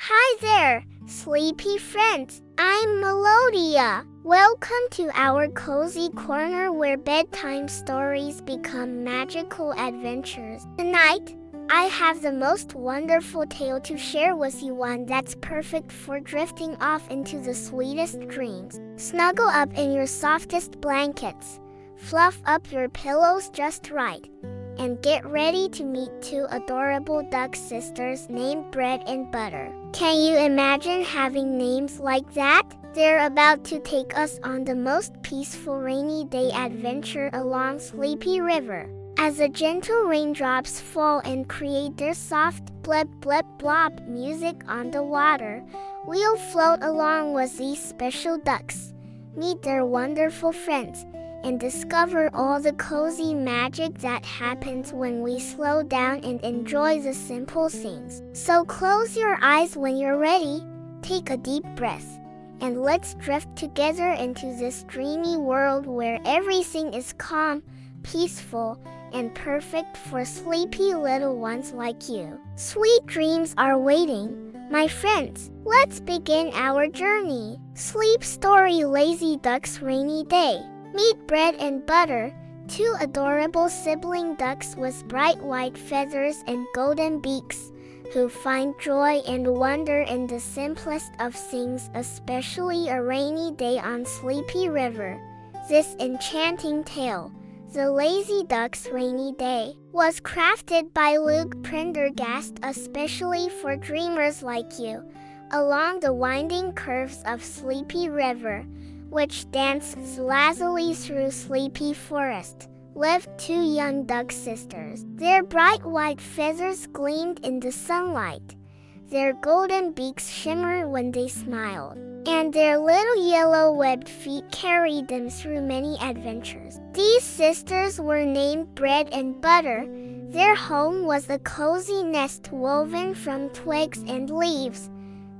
Hi there, sleepy friends. I'm Melodia. Welcome to our cozy corner where bedtime stories become magical adventures. Tonight, I have the most wonderful tale to share with you, one that's perfect for drifting off into the sweetest dreams. Snuggle up in your softest blankets, fluff up your pillows just right, and get ready to meet two adorable duck sisters named Bread and Butter. Can you imagine having names like that? They're about to take us on the most peaceful rainy day adventure along Sleepy River. As the gentle raindrops fall and create their soft blip blip blop music on the water, we'll float along with these special ducks, meet their wonderful friends, and discover all the cozy magic that happens when we slow down and enjoy the simple things. So close your eyes when you're ready, take a deep breath, and let's drift together into this dreamy world where everything is calm, peaceful, and perfect for sleepy little ones like you. Sweet dreams are waiting, my friends. Let's begin our journey. Sleep Story: Lazy Duck's Rainy Day. Meet Bread and Butter, two adorable sibling ducks with bright white feathers and golden beaks, who find joy and wonder in the simplest of things, especially a rainy day on Sleepy River. This enchanting tale, The Lazy Duck's Rainy Day, was crafted by Luke Prendergast especially for dreamers like you, along the winding curves of Sleepy River, which dances lazily through Sleepy Forest, lived two young duck sisters. Their bright white feathers gleamed in the sunlight, their golden beaks shimmered when they smiled, and their little yellow webbed feet carried them through many adventures. These sisters were named Bread and Butter. Their home was a cozy nest woven from twigs and leaves,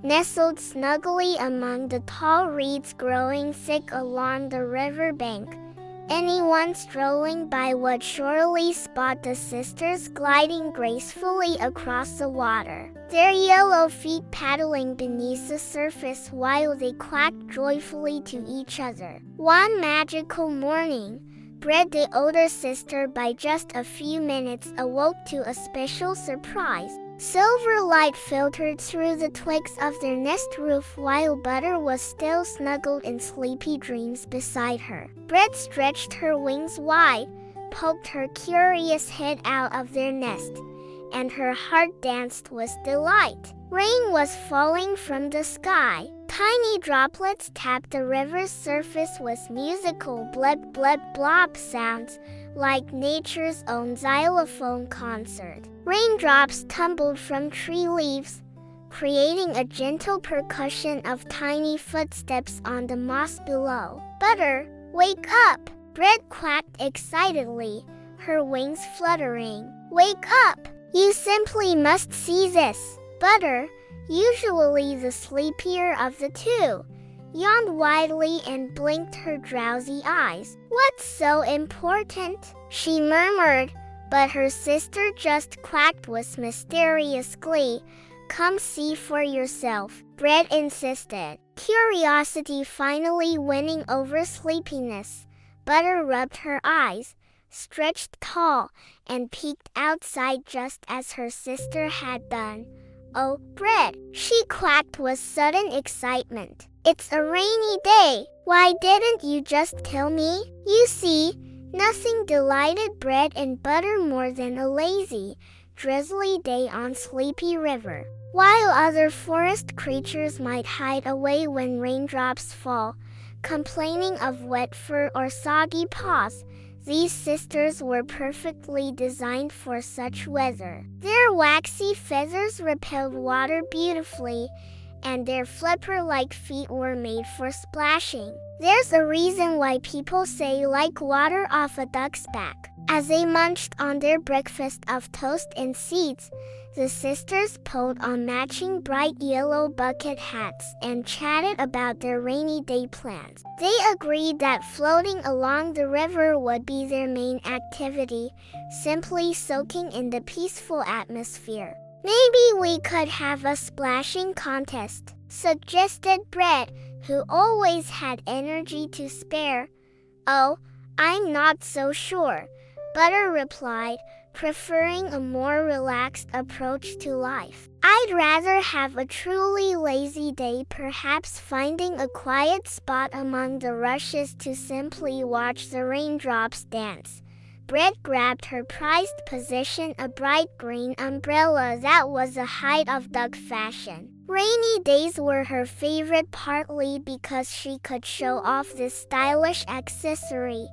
nestled snugly among the tall reeds growing thick along the river bank. Anyone strolling by would surely spot the sisters gliding gracefully across the water, their yellow feet paddling beneath the surface while they quacked joyfully to each other. One magical morning, Bread, the older sister by just a few minutes, awoke to a special surprise. Silver light filtered through the twigs of their nest roof while Butter was still snuggled in sleepy dreams beside her. Bread stretched her wings wide, poked her curious head out of their nest, and her heart danced with delight. Rain was falling from the sky. Tiny droplets tapped the river's surface with musical blip blip blop sounds, like nature's own xylophone concert. Raindrops tumbled from tree leaves, creating a gentle percussion of tiny footsteps on the moss below. Butter, wake up! Bread quacked excitedly, her wings fluttering. Wake up! You simply must see this. Butter, usually the sleepier of the two, yawned widely and blinked her drowsy eyes. What's so important? She murmured, but her sister just quacked with mysterious glee. Come see for yourself, Bread insisted. Curiosity finally winning over sleepiness, Butter rubbed her eyes, stretched tall, and peeked outside just as her sister had done. Oh, Bread, she quacked with sudden excitement. It's a rainy day. Why didn't you just tell me? You see, nothing delighted Bread and Butter more than a lazy, drizzly day on Sleepy River. While other forest creatures might hide away when raindrops fall, complaining of wet fur or soggy paws, these sisters were perfectly designed for such weather. Their waxy feathers repelled water beautifully, and their flipper-like feet were made for splashing. There's a reason why people say like water off a duck's back. As they munched on their breakfast of toast and seeds, the sisters pulled on matching bright yellow bucket hats and chatted about their rainy day plans. They agreed that floating along the river would be their main activity, simply soaking in the peaceful atmosphere. Maybe we could have a splashing contest, suggested Bread, who always had energy to spare. Oh, I'm not so sure, Butter replied, preferring a more relaxed approach to life. I'd rather have a truly lazy day, perhaps finding a quiet spot among the rushes to simply watch the raindrops dance. Bread grabbed her prized possession, a bright green umbrella that was the height of duck fashion. Rainy days were her favorite, partly because she could show off this stylish accessory.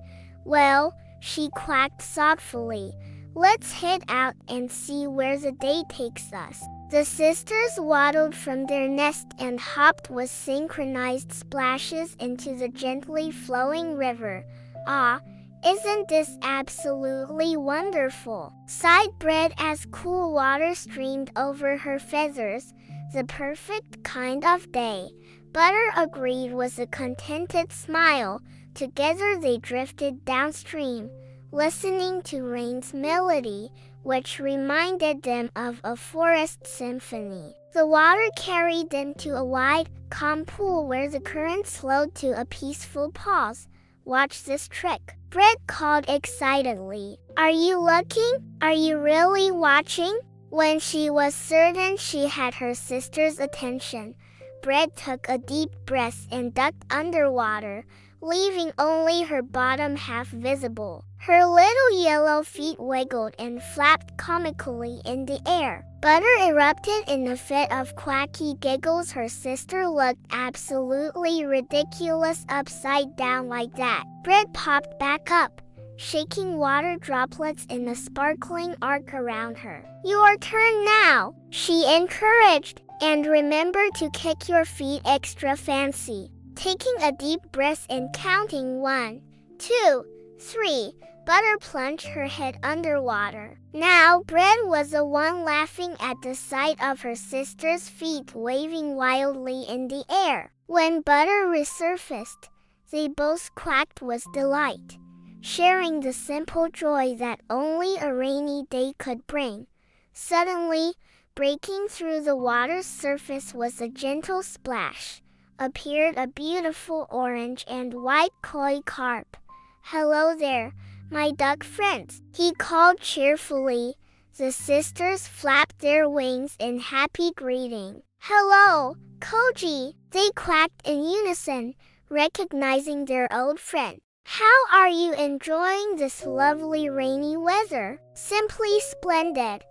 Well, she quacked thoughtfully, let's head out and see where the day takes us. The sisters waddled from their nest and hopped with synchronized splashes into the gently flowing river. Ah, isn't this absolutely wonderful? Sighed Bread as cool water streamed over her feathers. The perfect kind of day, Butter agreed with a contented smile. Together they drifted downstream, listening to rain's melody, which reminded them of a forest symphony. The water carried them to a wide, calm pool where the current slowed to a peaceful pause. Watch this trick, Bread called excitedly. Are you looking? Are you really watching? When she was certain she had her sister's attention, Bread took a deep breath and ducked underwater, leaving only her bottom half visible. Her little yellow feet wiggled and flapped comically in the air. Butter erupted in a fit of quacky giggles. Her sister looked absolutely ridiculous upside down like that. Bread popped back up, shaking water droplets in a sparkling arc around her. Your turn now, she encouraged, and remember to kick your feet extra fancy. Taking a deep breath and counting 1, 2, 3, Butter plunged her head underwater. Now Bread was the one laughing at the sight of her sister's feet waving wildly in the air. When Butter resurfaced, they both quacked with delight, sharing the simple joy that only a rainy day could bring. Suddenly, breaking through the water's surface was a gentle splash. Appeared a beautiful orange and white koi carp. Hello there, my duck friends, he called cheerfully. The sisters flapped their wings in happy greeting. Hello, Koji, they quacked in unison, recognizing their old friend. How are you enjoying this lovely rainy weather? Simply splendid,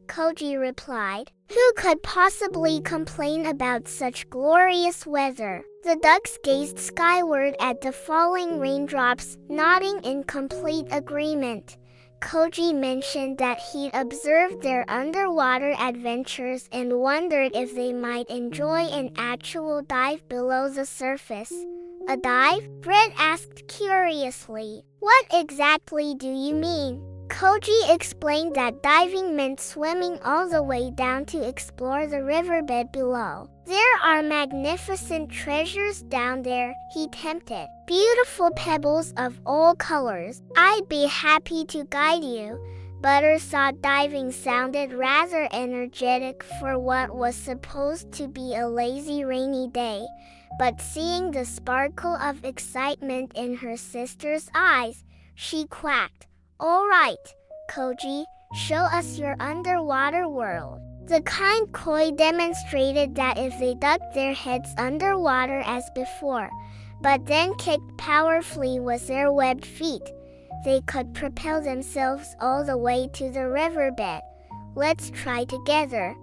Koji replied. Who could possibly complain about such glorious weather? The ducks gazed skyward at the falling raindrops, nodding in complete agreement. Koji mentioned that he'd observed their underwater adventures and wondered if they might enjoy an actual dive below the surface. A dive? Bread asked curiously. What exactly do you mean? Koji explained that diving meant swimming all the way down to explore the riverbed below. There are magnificent treasures down there, he tempted. Beautiful pebbles of all colors. I'd be happy to guide you. Butter thought diving sounded rather energetic for what was supposed to be a lazy rainy day, but seeing the sparkle of excitement in her sister's eyes, she quacked. All right, Koji, show us your underwater world. The kind koi demonstrated that if they ducked their heads underwater as before, but then kicked powerfully with their webbed feet, they could propel themselves all the way to the riverbed. Let's try together,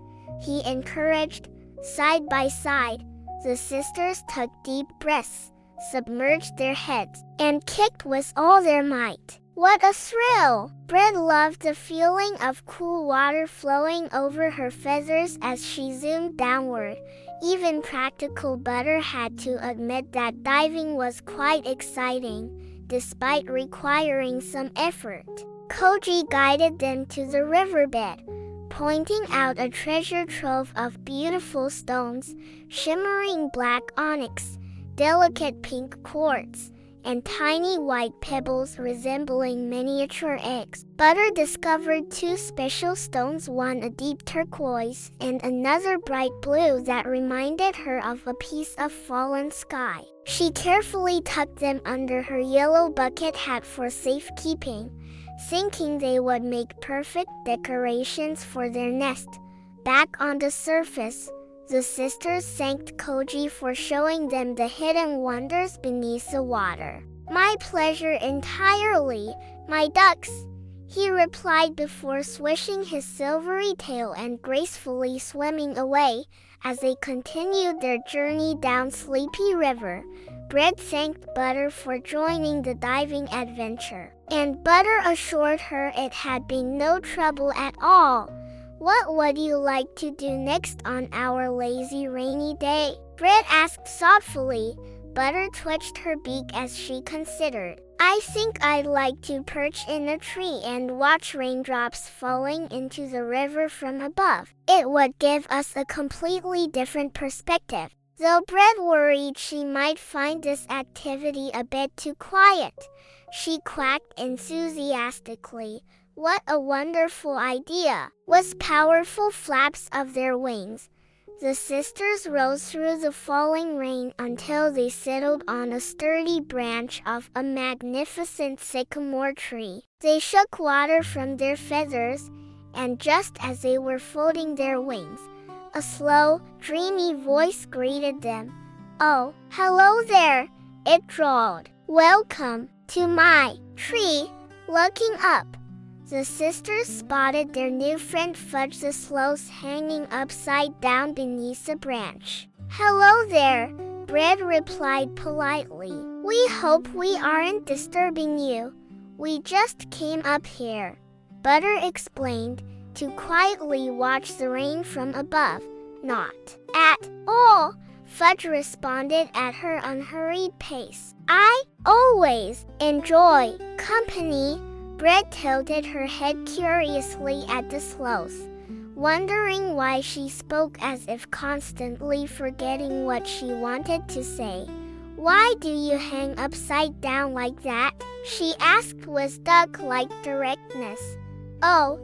he encouraged. Side by side, the sisters took deep breaths, submerged their heads, and kicked with all their might. What a thrill! Bread loved the feeling of cool water flowing over her feathers as she zoomed downward. Even practical Butter had to admit that diving was quite exciting, despite requiring some effort. Koji guided them to the riverbed, pointing out a treasure trove of beautiful stones, shimmering black onyx, delicate pink quartz, and tiny white pebbles resembling miniature eggs. Butter discovered two special stones, one a deep turquoise and another bright blue that reminded her of a piece of fallen sky. She carefully tucked them under her yellow bucket hat for safekeeping, thinking they would make perfect decorations for their nest. Back on the surface, the sisters thanked Koji for showing them the hidden wonders beneath the water. "My pleasure entirely, my ducks," he replied before swishing his silvery tail and gracefully swimming away. As they continued their journey down Sleepy River, Bread thanked Butter for joining the diving adventure, and Butter assured her it had been no trouble at all. "What would you like to do next on our lazy rainy day?" Bread asked thoughtfully. Butter twitched her beak as she considered. "I think I'd like to perch in a tree and watch raindrops falling into the river from above. It would give us a completely different perspective." Though Bread worried she might find this activity a bit too quiet, she quacked enthusiastically. "What a wonderful idea!" With powerful flaps of their wings, the sisters rose through the falling rain until they settled on a sturdy branch of a magnificent sycamore tree. They shook water from their feathers, and just as they were folding their wings, a slow, dreamy voice greeted them. "Oh, hello there," it drawled. "Welcome to my tree." Looking up, the sisters spotted their new friend Fudge the sloth hanging upside down beneath the branch. "Hello there," Bread replied politely. "We hope we aren't disturbing you. We just came up here," Butter explained, "to quietly watch the rain from above." "Not at all," Fudge responded at her unhurried pace. "I always enjoy company." Bread tilted her head curiously at the sloth, wondering why she spoke as if constantly forgetting what she wanted to say. "Why do you hang upside down like that?" she asked with duck-like directness. "Oh,"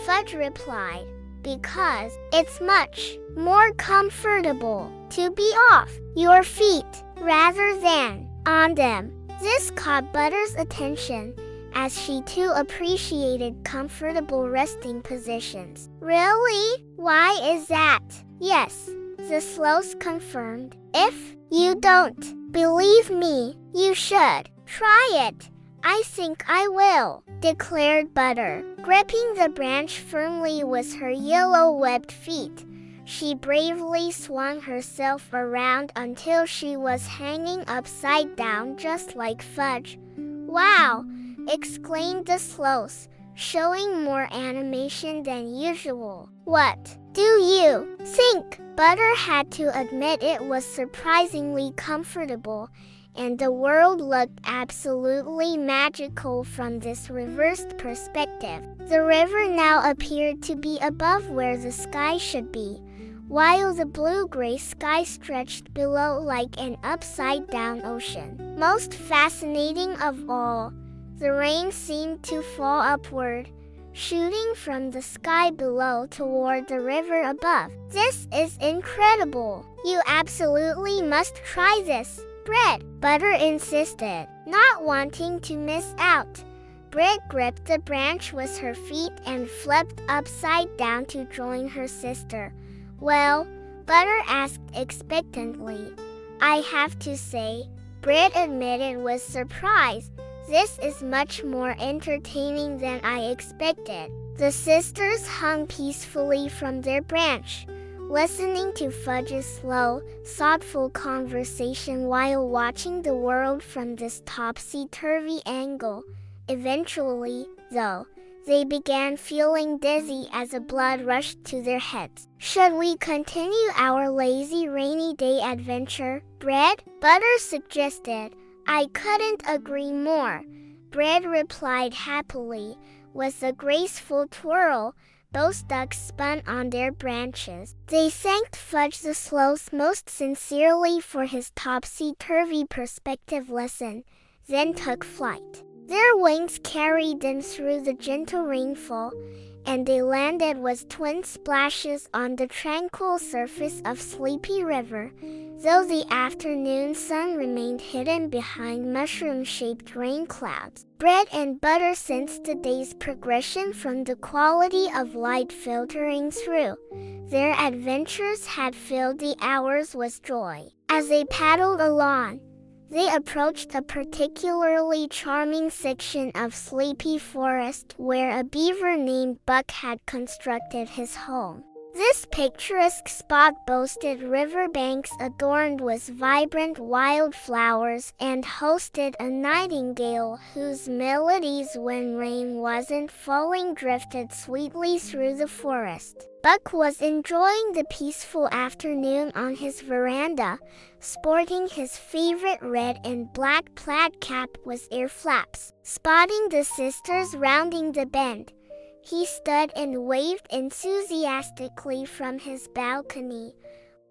Fudge replied, "because it's much more comfortable to be off your feet rather than on them." This caught Butter's attention, as she too appreciated comfortable resting positions. "Really? Why is that?" "Yes," the sloth confirmed. "If you don't believe me, you should try it." "I think I will," declared Butter. Gripping the branch firmly with her yellow webbed feet, she bravely swung herself around until she was hanging upside down just like Fudge. "Wow!" exclaimed the sloth, showing more animation than usual. "What do you think?" Butter had to admit it was surprisingly comfortable, and the world looked absolutely magical from this reversed perspective. The river now appeared to be above where the sky should be, while the blue-gray sky stretched below like an upside-down ocean. Most fascinating of all, the rain seemed to fall upward, shooting from the sky below toward the river above. "This is incredible! You absolutely must try this, Bread," Butter insisted, not wanting to miss out. Bread gripped the branch with her feet and flipped upside down to join her sister. "Well?" Butter asked expectantly. "I have to say," Bread admitted with surprise, "this is much more entertaining than I expected." The sisters hung peacefully from their branch, listening to Fudge's slow, thoughtful conversation while watching the world from this topsy-turvy angle. Eventually, though, they began feeling dizzy as the blood rushed to their heads. "Should we continue our lazy rainy day adventure, Bread?" Butter suggested. "I couldn't agree more," Bread replied happily. With a graceful twirl, both ducks spun on their branches. They thanked Fudge the sloth most sincerely for his topsy-turvy perspective lesson, then took flight. Their wings carried them through the gentle rainfall, and they landed with twin splashes on the tranquil surface of Sleepy River, though the afternoon sun remained hidden behind mushroom-shaped rain clouds. Bread and butter sensed the day's progression from the quality of light filtering through. Their adventures had filled the hours with joy. As they paddled along, they approached a particularly charming section of Sleepy Forest where a beaver named Buck had constructed his home. This picturesque spot boasted riverbanks adorned with vibrant wildflowers and hosted a nightingale whose melodies when rain wasn't falling drifted sweetly through the forest. Buck was enjoying the peaceful afternoon on his veranda, sporting his favorite red and black plaid cap with ear flaps. Spotting the sisters rounding the bend, he stood and waved enthusiastically from his balcony.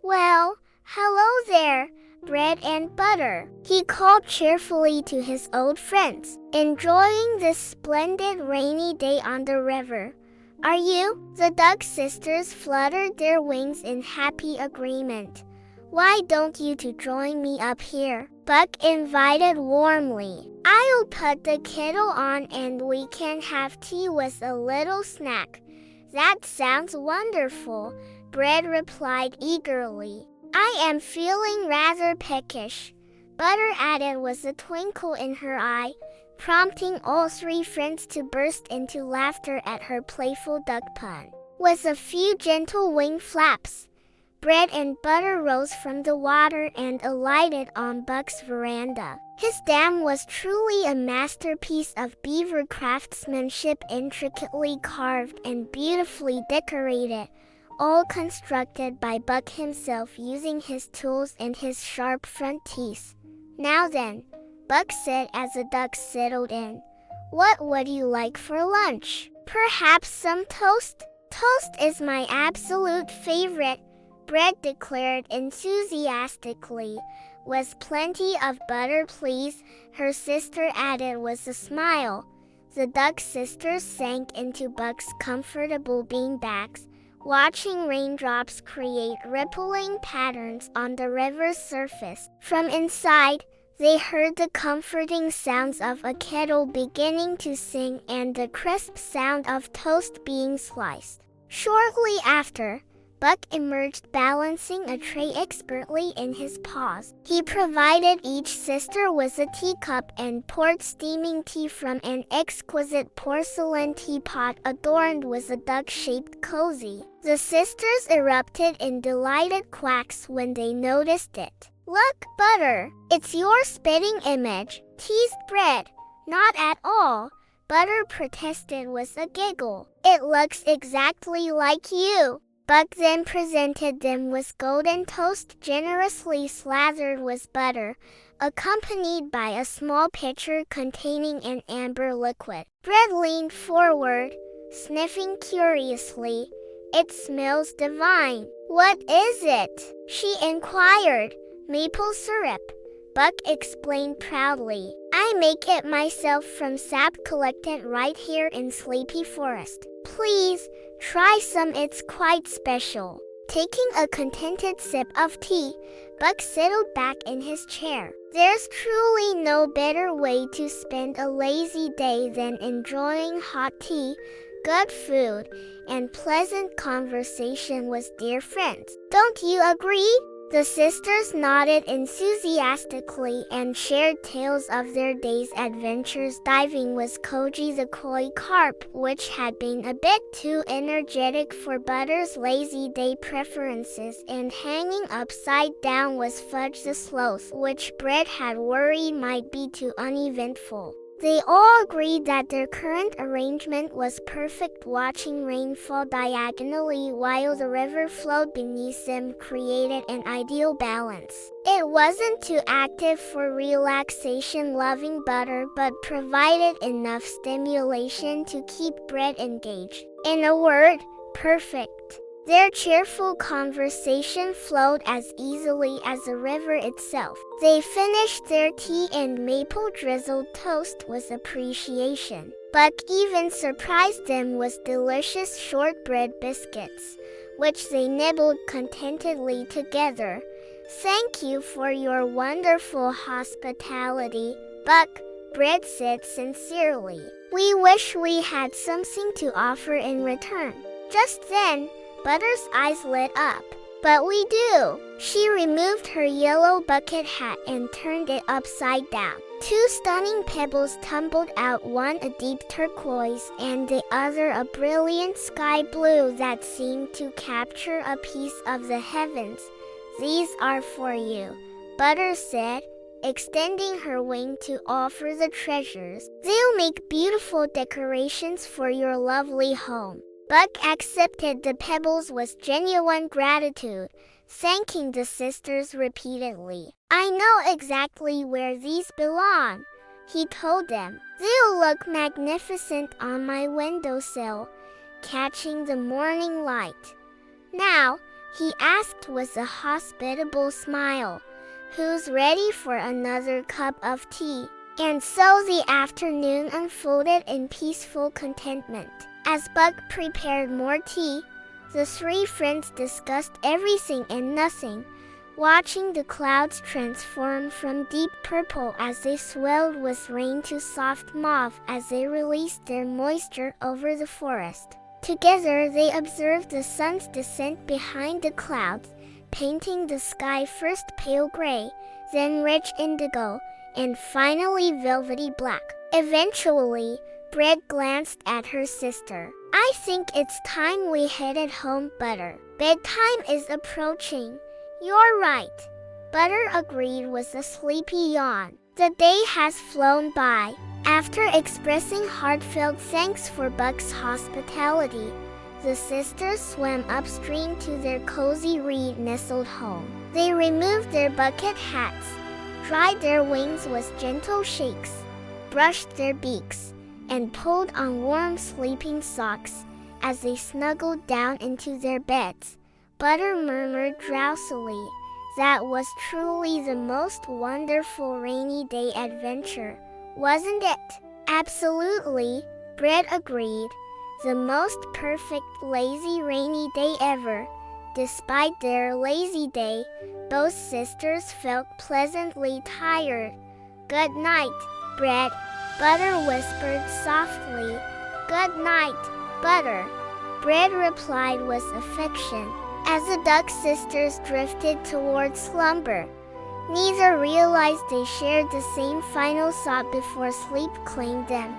"Well, hello there, bread and butter," he called cheerfully to his old friends. "Enjoying this splendid rainy day on the river, are you?" The duck sisters fluttered their wings in happy agreement. "Why don't you two join me up here?" Buck invited warmly. "I'll put the kettle on and we can have tea with a little snack." "That sounds wonderful," Bread replied eagerly. "I am feeling rather peckish," Butter added with a twinkle in her eye, prompting all three friends to burst into laughter at her playful duck pun. With a few gentle wing flaps, Bread and Butter rose from the water and alighted on Buck's veranda. His dam was truly a masterpiece of beaver craftsmanship, intricately carved and beautifully decorated, all constructed by Buck himself using his tools and his sharp front teeth. "Now then," Buck said as the ducks settled in, "what would you like for lunch? Perhaps some toast?" "Toast is my absolute favorite," Bread declared enthusiastically. "With plenty of butter, please," her sister added with a smile. The duck sisters sank into Buck's comfortable beanbags, watching raindrops create rippling patterns on the river's surface. From inside, they heard the comforting sounds of a kettle beginning to sing and the crisp sound of toast being sliced. Shortly after, Buck emerged balancing a tray expertly in his paws. He provided each sister with a teacup and poured steaming tea from an exquisite porcelain teapot adorned with a duck-shaped cozy. The sisters erupted in delighted quacks when they noticed it. "Look, Butter, it's your spitting image," teased Bread. "Not at all," Butter protested with a giggle. "It looks exactly like you." Buck then presented them with golden toast generously slathered with butter, accompanied by a small pitcher containing an amber liquid. Bread leaned forward, sniffing curiously. "It smells divine." "What is it?" she inquired. "Maple syrup," Buck explained proudly. "I make it myself from sap collected right here in Sleepy Forest. Please, try some, it's quite special." Taking a contented sip of tea, Buck settled back in his chair. There's truly no better way to spend a lazy day than enjoying hot tea, good food, and pleasant conversation with dear friends. Don't you agree? The sisters nodded enthusiastically and shared tales of their day's adventures diving with Koji the koi carp, which had been a bit too energetic for Butter's lazy day preferences, and hanging upside down with Fudge the sloth, which Bread had worried might be too uneventful. They all agreed that their current arrangement was perfect. Watching rain fall diagonally while the river flowed beneath them created an ideal balance. It wasn't too active for relaxation-loving Butter, but provided enough stimulation to keep Bread engaged. In a word, perfect. Their cheerful conversation flowed as easily as the river itself. They finished their tea and maple-drizzled toast with appreciation. Buck even surprised them with delicious shortbread biscuits, which they nibbled contentedly together. "Thank you for your wonderful hospitality, Buck," Bread said sincerely. "We wish we had something to offer in return." Just then, Butter's eyes lit up. "But we do." She removed her yellow bucket hat and turned it upside down. Two stunning pebbles tumbled out, one a deep turquoise and the other a brilliant sky blue that seemed to capture a piece of the heavens. "These are for you," Butter said, extending her wing to offer the treasures. "They'll make beautiful decorations for your lovely home." Buck accepted the pebbles with genuine gratitude, thanking the sisters repeatedly. "I know exactly where these belong," he told them. "They'll look magnificent on my windowsill, catching the morning light." "Now," he asked with a hospitable smile, "who's ready for another cup of tea?" And so the afternoon unfolded in peaceful contentment. As Buck prepared more tea, the three friends discussed everything and nothing, watching the clouds transform from deep purple as they swelled with rain to soft mauve as they released their moisture over the forest. Together they observed the sun's descent behind the clouds, painting the sky first pale gray, then rich indigo, and finally velvety black. Eventually, Bread glanced at her sister. "I think it's time we headed home, Butter. Bedtime is approaching." "You're right," Butter agreed with a sleepy yawn. The day has flown by. After expressing heartfelt thanks for Buck's hospitality, the sisters swam upstream to their cozy reed-nestled home. They removed their bucket hats, dried their wings with gentle shakes, brushed their beaks, and pulled on warm sleeping socks as they snuggled down into their beds. Butter murmured drowsily, "That was truly the most wonderful rainy day adventure, wasn't it?" "Absolutely," Bread agreed. "The most perfect lazy rainy day ever." Despite their lazy day, both sisters felt pleasantly tired. "Good night, Bread," Butter whispered softly. "Good night, Butter," Bread replied with affection. As the Duck sisters drifted toward slumber, neither realized they shared the same final thought before sleep claimed them.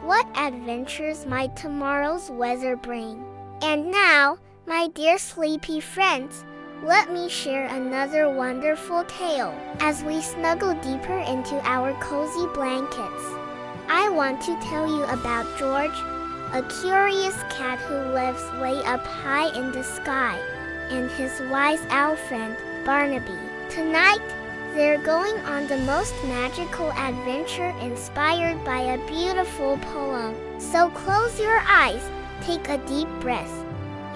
What adventures might tomorrow's weather bring? And now, my dear sleepy friends, let me share another wonderful tale. As we snuggle deeper into our cozy blankets, I want to tell you about George, a curious cat who lives way up high in the sky, and his wise owl friend, Barnaby. Tonight, they're going on the most magical adventure inspired by a beautiful poem. So close your eyes, take a deep breath,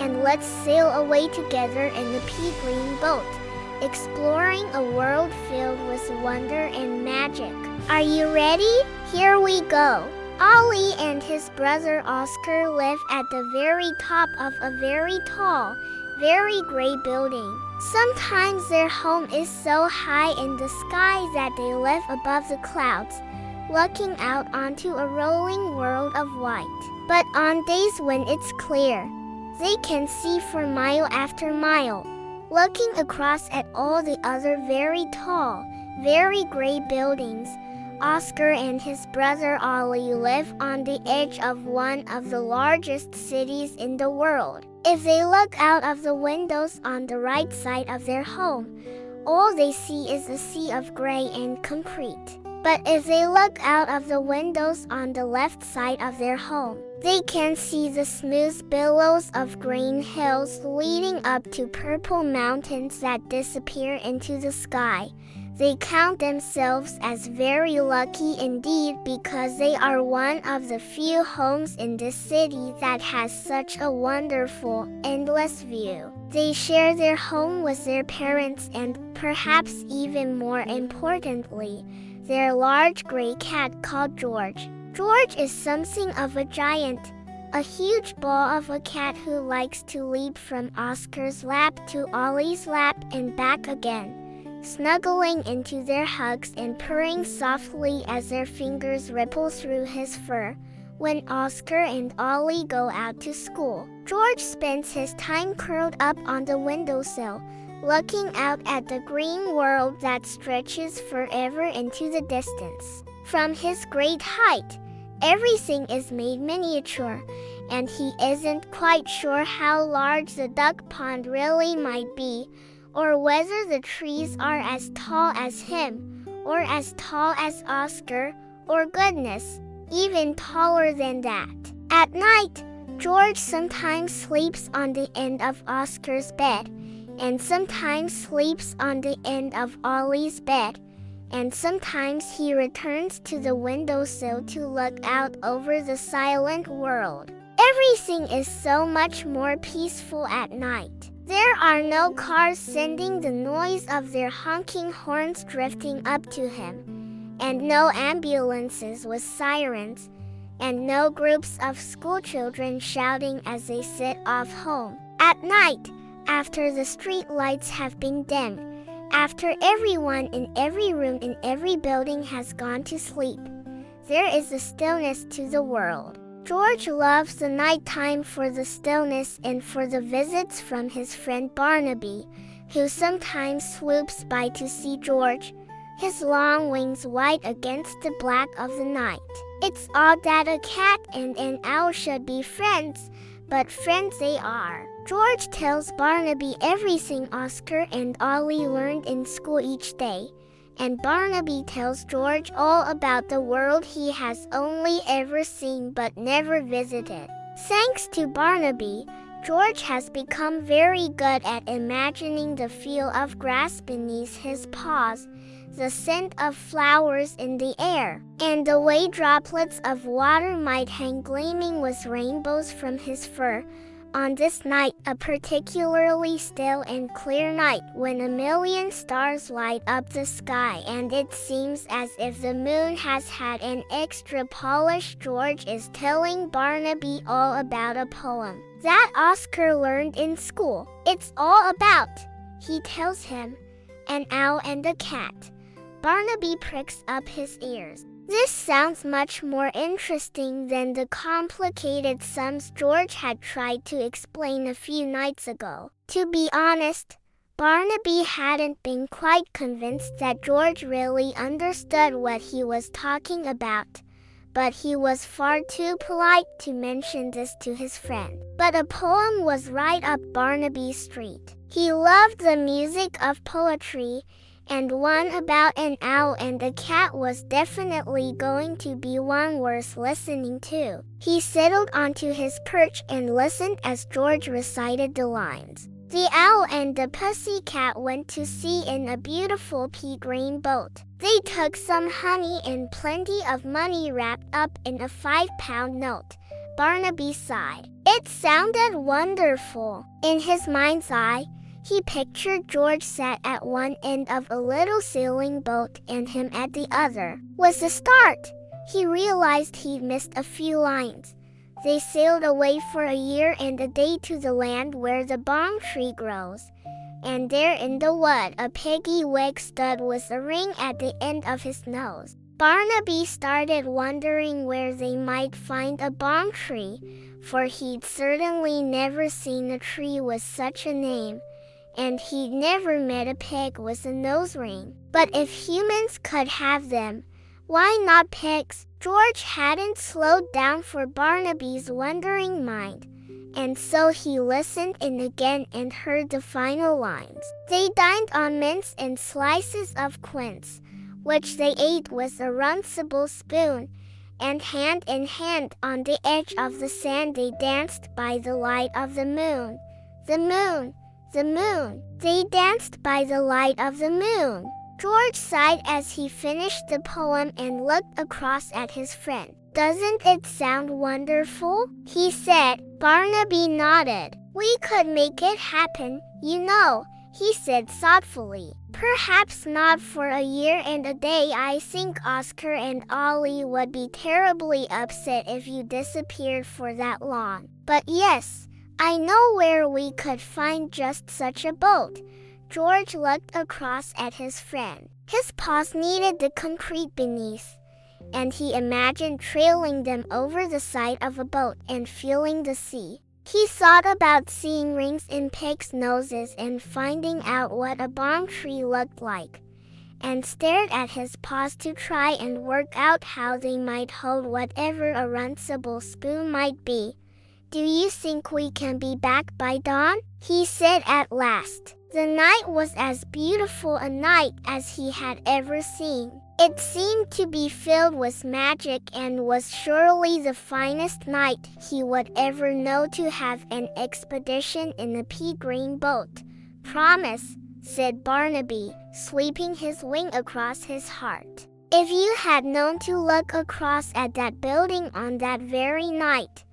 and let's sail away together in the pea-green boat, exploring a world filled with wonder and magic. Are you ready? Here we go. Ollie and his brother Oscar live at the very top of a very tall, very gray building. Sometimes their home is so high in the sky that they live above the clouds, looking out onto a rolling world of white. But on days when it's clear, they can see for mile after mile, looking across at all the other very tall, very gray buildings. Oscar and his brother Ollie live on the edge of one of the largest cities in the world. If they look out of the windows on the right side of their home, all they see is a sea of gray and concrete. But if they look out of the windows on the left side of their home, they can see the smooth billows of green hills leading up to purple mountains that disappear into the sky. They count themselves as very lucky indeed because they are one of the few homes in this city that has such a wonderful, endless view. They share their home with their parents and, perhaps even more importantly, their large gray cat called George. George is something of a giant, a huge ball of a cat who likes to leap from Oscar's lap to Ollie's lap and back again, snuggling into their hugs and purring softly as their fingers ripple through his fur. When Oscar and Ollie go out to school, George spends his time curled up on the windowsill, looking out at the green world that stretches forever into the distance. From his great height, everything is made miniature, and he isn't quite sure how large the duck pond really might be, or whether the trees are as tall as him, or as tall as Oscar, or goodness, even taller than that. At night, George sometimes sleeps on the end of Oscar's bed, and sometimes sleeps on the end of Ollie's bed, and sometimes he returns to the windowsill to look out over the silent world. Everything is so much more peaceful at night. There are no cars sending the noise of their honking horns drifting up to him, and no ambulances with sirens, and no groups of schoolchildren shouting as they set off home. At night, after the street lights have been dimmed, after everyone in every room in every building has gone to sleep, there is a stillness to the world. George loves the nighttime for the stillness and for the visits from his friend Barnaby, who sometimes swoops by to see George, his long wings white against the black of the night. It's odd that a cat and an owl should be friends, but friends they are. George tells Barnaby everything Oscar and Ollie learned in school each day, and Barnaby tells George all about the world he has only ever seen but never visited. Thanks to Barnaby, George has become very good at imagining the feel of grass beneath his paws, the scent of flowers in the air, and the way droplets of water might hang gleaming with rainbows from his fur. On this night, a particularly still and clear night when a million stars light up the sky and it seems as if the moon has had an extra polish, George is telling Barnaby all about a poem that Oscar learned in school. It's all about, he tells him, an owl and a cat. Barnaby pricks up his ears. This sounds much more interesting than the complicated sums George had tried to explain a few nights ago. To be honest, Barnaby hadn't been quite convinced that George really understood what he was talking about, but he was far too polite to mention this to his friend. But a poem was right up Barnaby's street. He loved the music of poetry, and one about an owl and a cat was definitely going to be one worth listening to. He settled onto his perch and listened as George recited the lines. The owl and the pussycat went to sea in a beautiful pea-green boat. They took some honey and plenty of money wrapped up in a 5-pound note. Barnaby sighed. It sounded wonderful. In his mind's eye, he pictured George sat at one end of a little sailing boat and him at the other. With a start, he realized he'd missed a few lines. They sailed away for a year and a day to the land where the bong tree grows. And there in the wood a peggy wig stood with a ring at the end of his nose. Barnaby started wondering where they might find a bong tree, for he'd certainly never seen a tree with such a name, and he'd never met a pig with a nose ring. But if humans could have them, why not pigs? George hadn't slowed down for Barnaby's wondering mind, and so he listened in again and heard the final lines. They dined on mince and slices of quince, which they ate with a runcible spoon, and hand in hand on the edge of the sand they danced by the light of the moon. The moon! The moon! They danced by the light of the moon. George sighed as he finished the poem and looked across at his friend. "Doesn't it sound wonderful?" he said. Barnaby nodded. "We could make it happen, you know," he said thoughtfully. "Perhaps not for a year and a day. I think Oscar and Ollie would be terribly upset if you disappeared for that long. But yes, I know where we could find just such a boat." George looked across at his friend. His paws needed the concrete beneath, and he imagined trailing them over the side of a boat and feeling the sea. He thought about seeing rings in pigs' noses and finding out what a palm tree looked like, and stared at his paws to try and work out how they might hold whatever a runcible spoon might be. "Do you think we can be back by dawn?" he said at last. The night was as beautiful a night as he had ever seen. It seemed to be filled with magic and was surely the finest night he would ever know to have an expedition in a pea-green boat. "Promise," said Barnaby, sweeping his wing across his heart. "If you had known to look across at that building on that very night,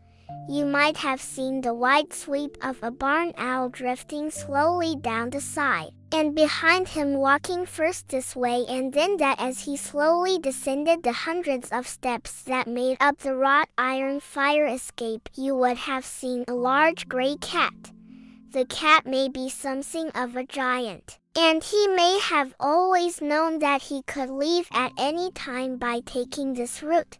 you might have seen the white sweep of a barn owl drifting slowly down the side, and behind him walking first this way and then that as he slowly descended the hundreds of steps that made up the wrought iron fire escape, you would have seen a large gray cat. The cat may be something of a giant, and he may have always known that he could leave at any time by taking this route.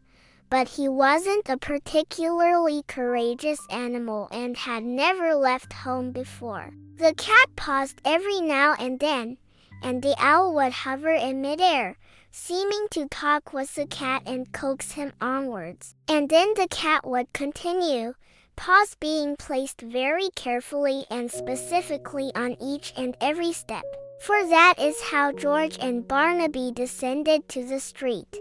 But he wasn't a particularly courageous animal and had never left home before. The cat paused every now and then, and the owl would hover in midair, seeming to talk with the cat and coax him onwards. And then the cat would continue, paws being placed very carefully and specifically on each and every step. For that is how George and Barnaby descended to the street,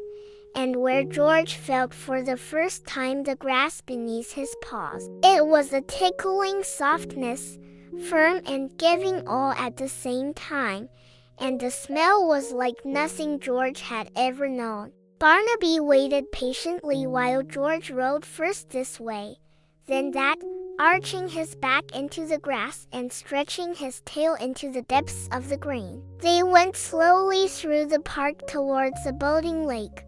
and where George felt for the first time the grass beneath his paws. It was a tickling softness, firm and giving all at the same time, and the smell was like nothing George had ever known. Barnaby waited patiently while George rode first this way, then that, arching his back into the grass and stretching his tail into the depths of the green. They went slowly through the park towards the boating lake,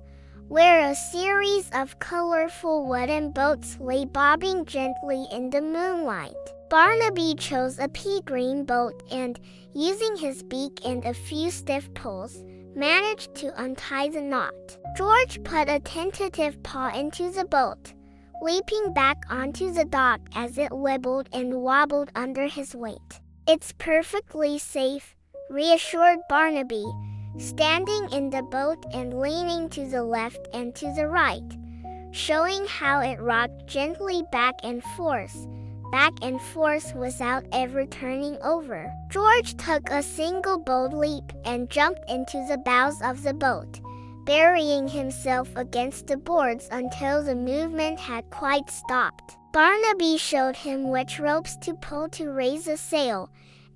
where a series of colorful wooden boats lay bobbing gently in the moonlight. Barnaby chose a pea-green boat and, using his beak and a few stiff pulls, managed to untie the knot. George put a tentative paw into the boat, leaping back onto the dock as it wibbled and wobbled under his weight. "It's perfectly safe," reassured Barnaby, standing in the boat and leaning to the left and to the right, showing how it rocked gently back and forth without ever turning over. George took a single bold leap and jumped into the bows of the boat, burying himself against the boards until the movement had quite stopped. Barnaby showed him which ropes to pull to raise a sail,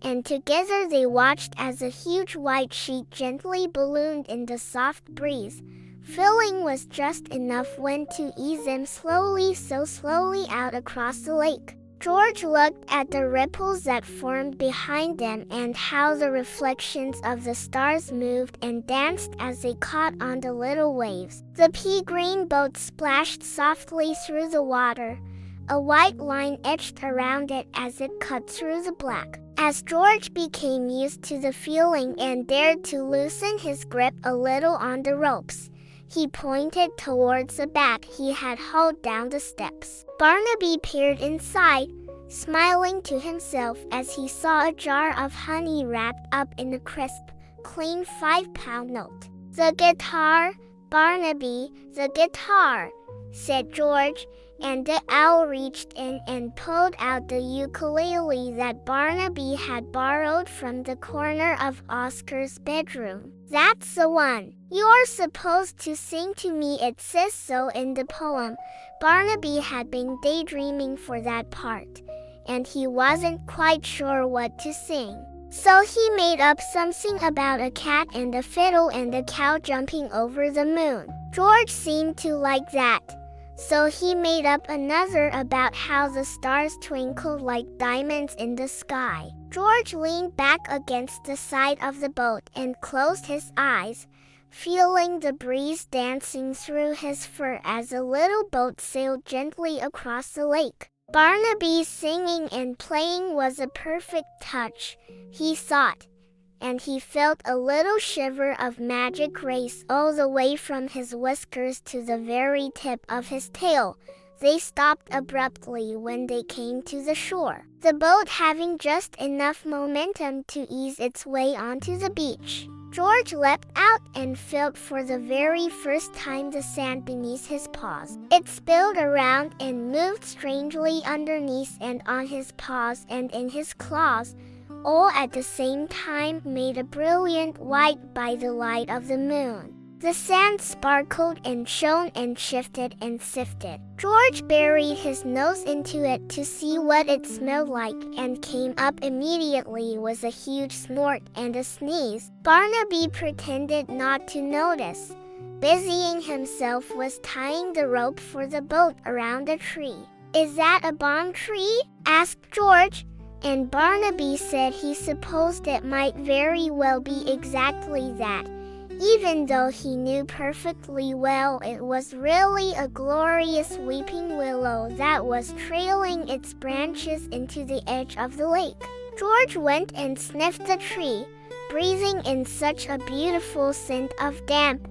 and together they watched as a huge white sheet gently ballooned in the soft breeze, filling with just enough wind to ease them slowly out across the lake. George looked at the ripples that formed behind them and how the reflections of the stars moved and danced as they caught on the little waves. The pea-green boat splashed softly through the water, a white line etched around it as it cut through the black. As George became used to the feeling and dared to loosen his grip a little on the ropes, he pointed towards the bag he had hauled down the steps. Barnaby peered inside, smiling to himself as he saw a jar of honey wrapped up in a crisp, clean 5-pound note. "The guitar, Barnaby, the guitar," said George, and the owl reached in and pulled out the ukulele that Barnaby had borrowed from the corner of Oscar's bedroom. "That's the one. You're supposed to sing to me, it says so in the poem." Barnaby had been daydreaming for that part, and he wasn't quite sure what to sing. So he made up something about a cat and a fiddle and a cow jumping over the moon. George seemed to like that. So he made up another about how the stars twinkled like diamonds in the sky. George leaned back against the side of the boat and closed his eyes, feeling the breeze dancing through his fur as the little boat sailed gently across the lake. Barnaby's singing and playing was a perfect touch, he thought, and he felt a little shiver of magic race all the way from his whiskers to the very tip of his tail. They stopped abruptly when they came to the shore, the boat having just enough momentum to ease its way onto the beach. George leapt out and felt for the very first time the sand beneath his paws. It spilled around and moved strangely underneath and on his paws and in his claws, all at the same time made a brilliant white by the light of the moon. The sand sparkled and shone and shifted and sifted. George buried his nose into it to see what it smelled like and came up immediately with a huge snort and a sneeze. Barnaby pretended not to notice, busying himself with tying the rope for the boat around a tree. "Is that a palm tree?" asked George, and Barnaby said he supposed it might very well be exactly that, even though he knew perfectly well it was really a glorious weeping willow that was trailing its branches into the edge of the lake. George went and sniffed the tree, breathing in such a beautiful scent of damp,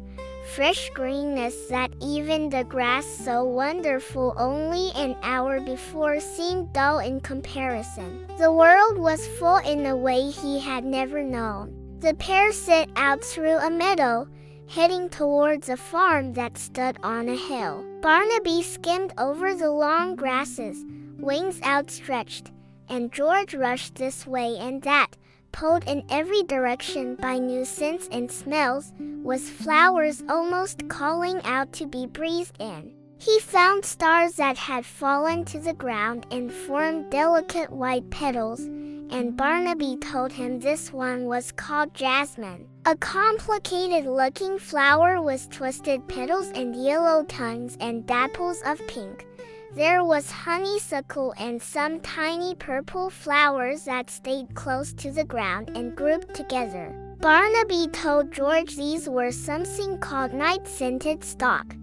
fresh greenness that even the grass so wonderful only an hour before seemed dull in comparison. The world was full in a way he had never known. The pair set out through a meadow, heading towards a farm that stood on a hill. Barnaby skimmed over the long grasses, wings outstretched, and George rushed this way and that, pulled in every direction by new scents and smells, with flowers almost calling out to be breathed in. He found stars that had fallen to the ground and formed delicate white petals, and Barnaby told him this one was called jasmine, a complicated-looking flower with twisted petals and yellow tongues and dapples of pink. There was honeysuckle and some tiny purple flowers that stayed close to the ground and grouped together. Barnaby told George these were something called night-scented stock,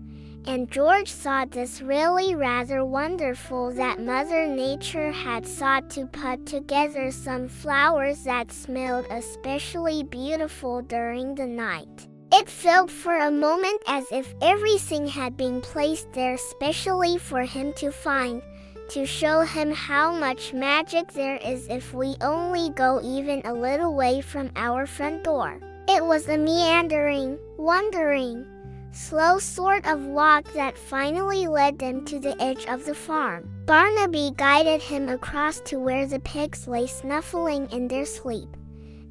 and George thought this really rather wonderful that Mother Nature had thought to put together some flowers that smelled especially beautiful during the night. It felt for a moment as if everything had been placed there specially for him to find, to show him how much magic there is if we only go even a little way from our front door. It was a meandering, wandering, slow sort of walk that finally led them to the edge of the farm. Barnaby guided him across to where the pigs lay snuffling in their sleep,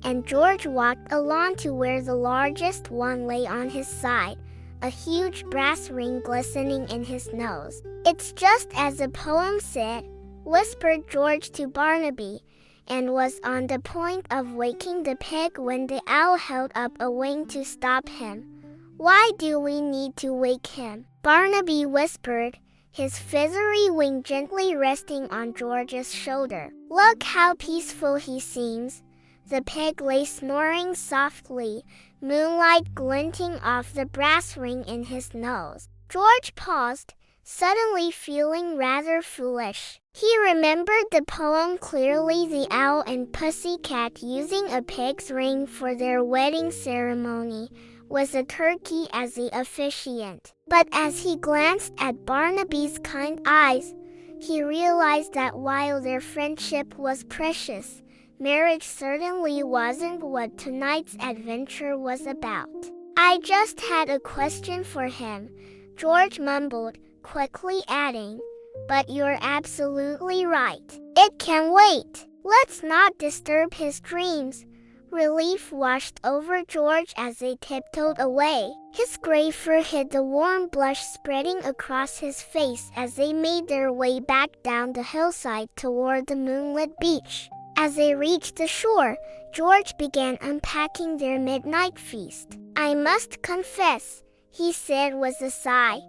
and George walked along to where the largest one lay on his side, a huge brass ring glistening in his nose. "It's just as the poem said," whispered George to Barnaby, and was on the point of waking the pig when the owl held up a wing to stop him. "Why do we need to wake him?" Barnaby whispered, his feathery wing gently resting on George's shoulder. "Look how peaceful he seems." The pig lay snoring softly, moonlight glinting off the brass ring in his nose. George paused, suddenly feeling rather foolish. He remembered the poem clearly, the owl and Pussycat using a pig's ring for their wedding ceremony, with a turkey as the officiant. But as he glanced at Barnaby's kind eyes, he realized that while their friendship was precious, marriage certainly wasn't what tonight's adventure was about. "I just had a question for him," George mumbled, quickly adding, "but you're absolutely right. It can wait. Let's not disturb his dreams." Relief washed over George as they tiptoed away. His gray fur hid the warm blush spreading across his face as they made their way back down the hillside toward the moonlit beach. As they reached the shore, George began unpacking their midnight feast. "I must confess," he said with a sigh,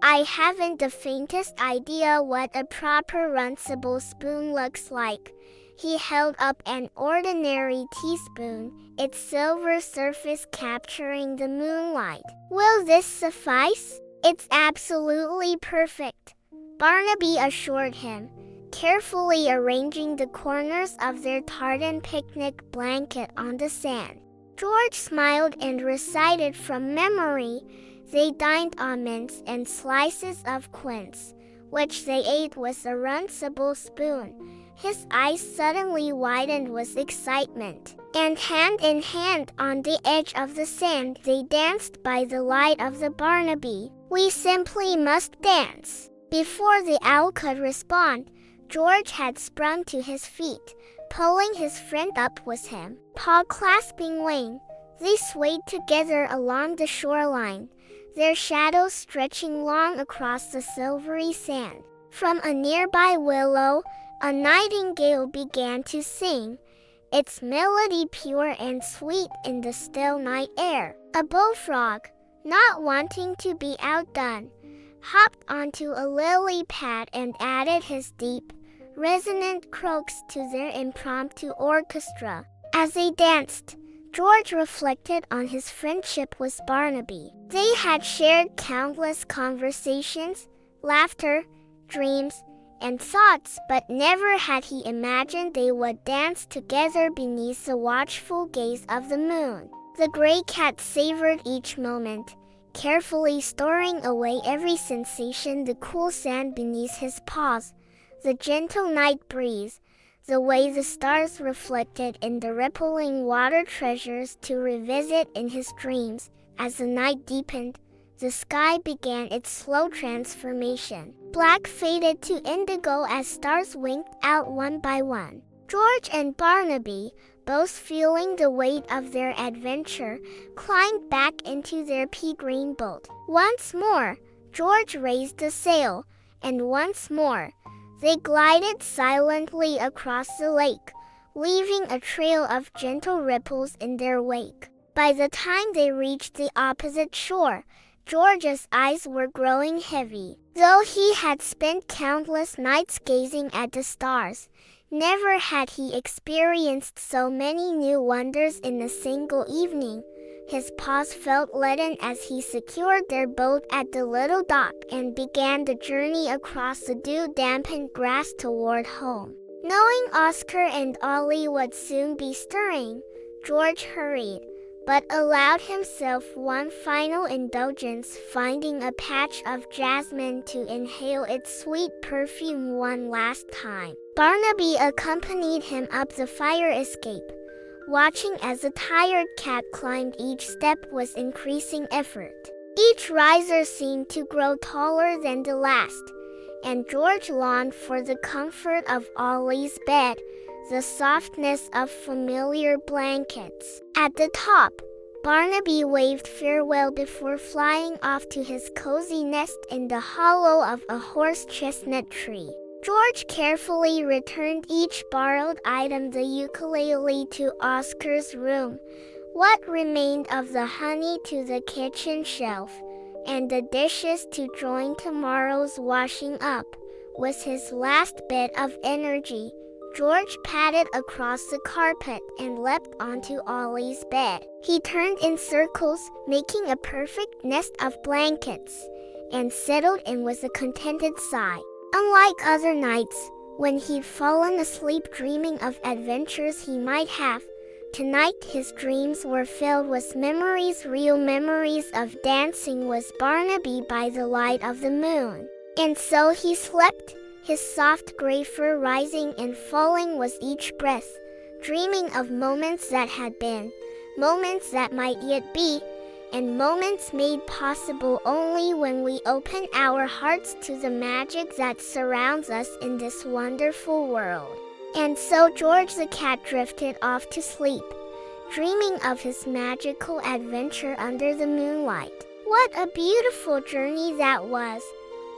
"I haven't the faintest idea what a proper runcible spoon looks like." He held up an ordinary teaspoon, its silver surface capturing the moonlight. "Will this suffice?" "It's absolutely perfect," Barnaby assured him, carefully arranging the corners of their tartan picnic blanket on the sand. George smiled and recited from memory. They dined on mince and slices of quince, which they ate with a runcible spoon. His eyes suddenly widened with excitement, and hand in hand on the edge of the sand they danced by the light of the Barnaby. "We simply must dance." Before the owl could respond, George had sprung to his feet, pulling his friend up with him. Paw clasping wing, they swayed together along the shoreline, their shadows stretching long across the silvery sand. From a nearby willow, a nightingale began to sing, its melody pure and sweet in the still night air. A bullfrog, not wanting to be outdone, hopped onto a lily pad and added his deep, resonant croaks to their impromptu orchestra. As they danced, George reflected on his friendship with Barnaby. They had shared countless conversations, laughter, dreams, and thoughts, but never had he imagined they would dance together beneath the watchful gaze of the moon. The gray cat savored each moment, carefully storing away every sensation: the cool sand beneath his paws, the gentle night breeze, the way the stars reflected in the rippling water, treasures to revisit in his dreams. As the night deepened, the sky began its slow transformation. Black faded to indigo as stars winked out one by one. George and Barnaby, both feeling the weight of their adventure, climbed back into their pea-green boat. Once more, George raised the sail, and once more, they glided silently across the lake, leaving a trail of gentle ripples in their wake. By the time they reached the opposite shore, George's eyes were growing heavy. Though he had spent countless nights gazing at the stars, never had he experienced so many new wonders in a single evening. His paws felt leaden as he secured their boat at the little dock and began the journey across the dew-dampened grass toward home. Knowing Oscar and Ollie would soon be stirring, George hurried, but allowed himself one final indulgence, finding a patch of jasmine to inhale its sweet perfume one last time. Barnaby accompanied him up the fire escape, watching as the tired cat climbed each step with increasing effort. Each riser seemed to grow taller than the last, and George longed for the comfort of Ollie's bed, the softness of familiar blankets. At the top, Barnaby waved farewell before flying off to his cozy nest in the hollow of a horse chestnut tree. George carefully returned each borrowed item, the ukulele to Oscar's room, what remained of the honey to the kitchen shelf, and the dishes to join tomorrow's washing up. With his last bit of energy, George padded across the carpet and leapt onto Ollie's bed. He turned in circles, making a perfect nest of blankets, and settled in with a contented sigh. Unlike other nights, when he'd fallen asleep dreaming of adventures he might have, tonight his dreams were filled with memories, real memories of dancing with Barnaby by the light of the moon. And so he slept, his soft gray fur rising and falling with each breath, dreaming of moments that had been, moments that might yet be, and moments made possible only when we open our hearts to the magic that surrounds us in this wonderful world. And so George the cat drifted off to sleep, dreaming of his magical adventure under the moonlight. What a beautiful journey that was,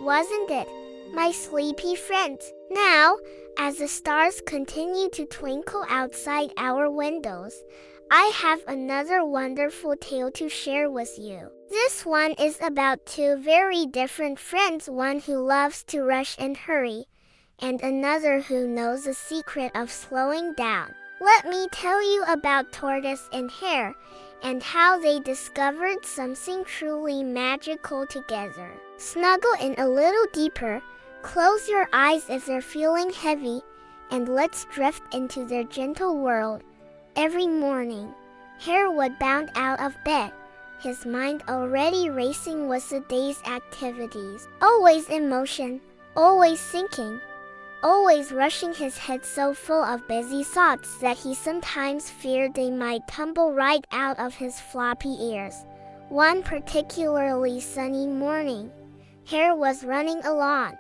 wasn't it? my sleepy friends. Now, as the stars continue to twinkle outside our windows, I have another wonderful tale to share with you. This one is about two very different friends, one who loves to rush and hurry, and another who knows the secret of slowing down. Let me tell you about Tortoise and Hare, and how they discovered something truly magical together. Snuggle in a little deeper, close your eyes if they're feeling heavy, and let's drift into their gentle world. Every morning, Hare would bound out of bed, his mind already racing with the day's activities. Always in motion, always thinking, always rushing, his head so full of busy thoughts that he sometimes feared they might tumble right out of his floppy ears. One particularly sunny morning, Hare was running along,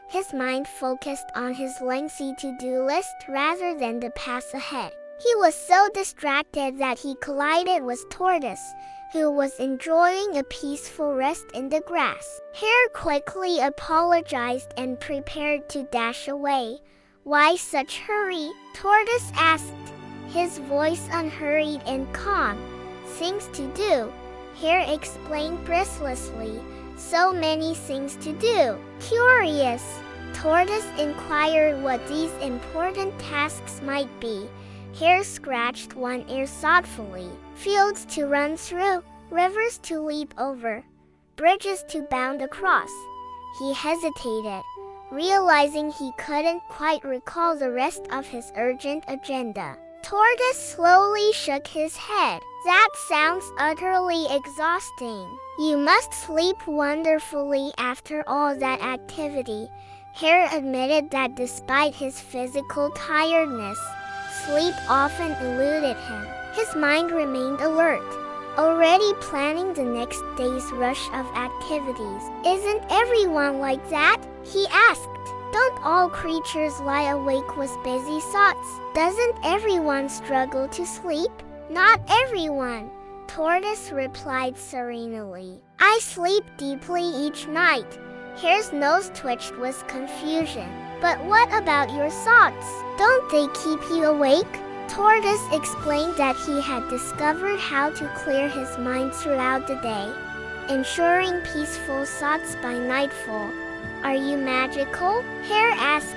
his mind focused on his lengthy to-do list rather than the path ahead. He was so distracted that he collided with Tortoise, who was enjoying a peaceful rest in the grass. Hare quickly apologized and prepared to dash away. "Why such hurry?" Tortoise asked, his voice unhurried and calm. "Things to do," Hare explained breathlessly. "So many things to do." Curious, Tortoise inquired what these important tasks might be. Hare scratched one ear thoughtfully. "Fields to run through, rivers to leap over, bridges to bound across." He hesitated, realizing he couldn't quite recall the rest of his urgent agenda. Tortoise slowly shook his head. "That sounds utterly exhausting. You must sleep wonderfully after all that activity." Hare admitted that despite his physical tiredness, sleep often eluded him. His mind remained alert, already planning the next day's rush of activities. "Isn't everyone like that?" he asked. "Don't all creatures lie awake with busy thoughts? Doesn't everyone struggle to sleep?" "Not everyone," Tortoise replied serenely. "I sleep deeply each night." Hare's nose twitched with confusion. "But what about your thoughts? Don't they keep you awake?" Tortoise explained that he had discovered how to clear his mind throughout the day, ensuring peaceful thoughts by nightfall. "Are you magical?" Hare asked,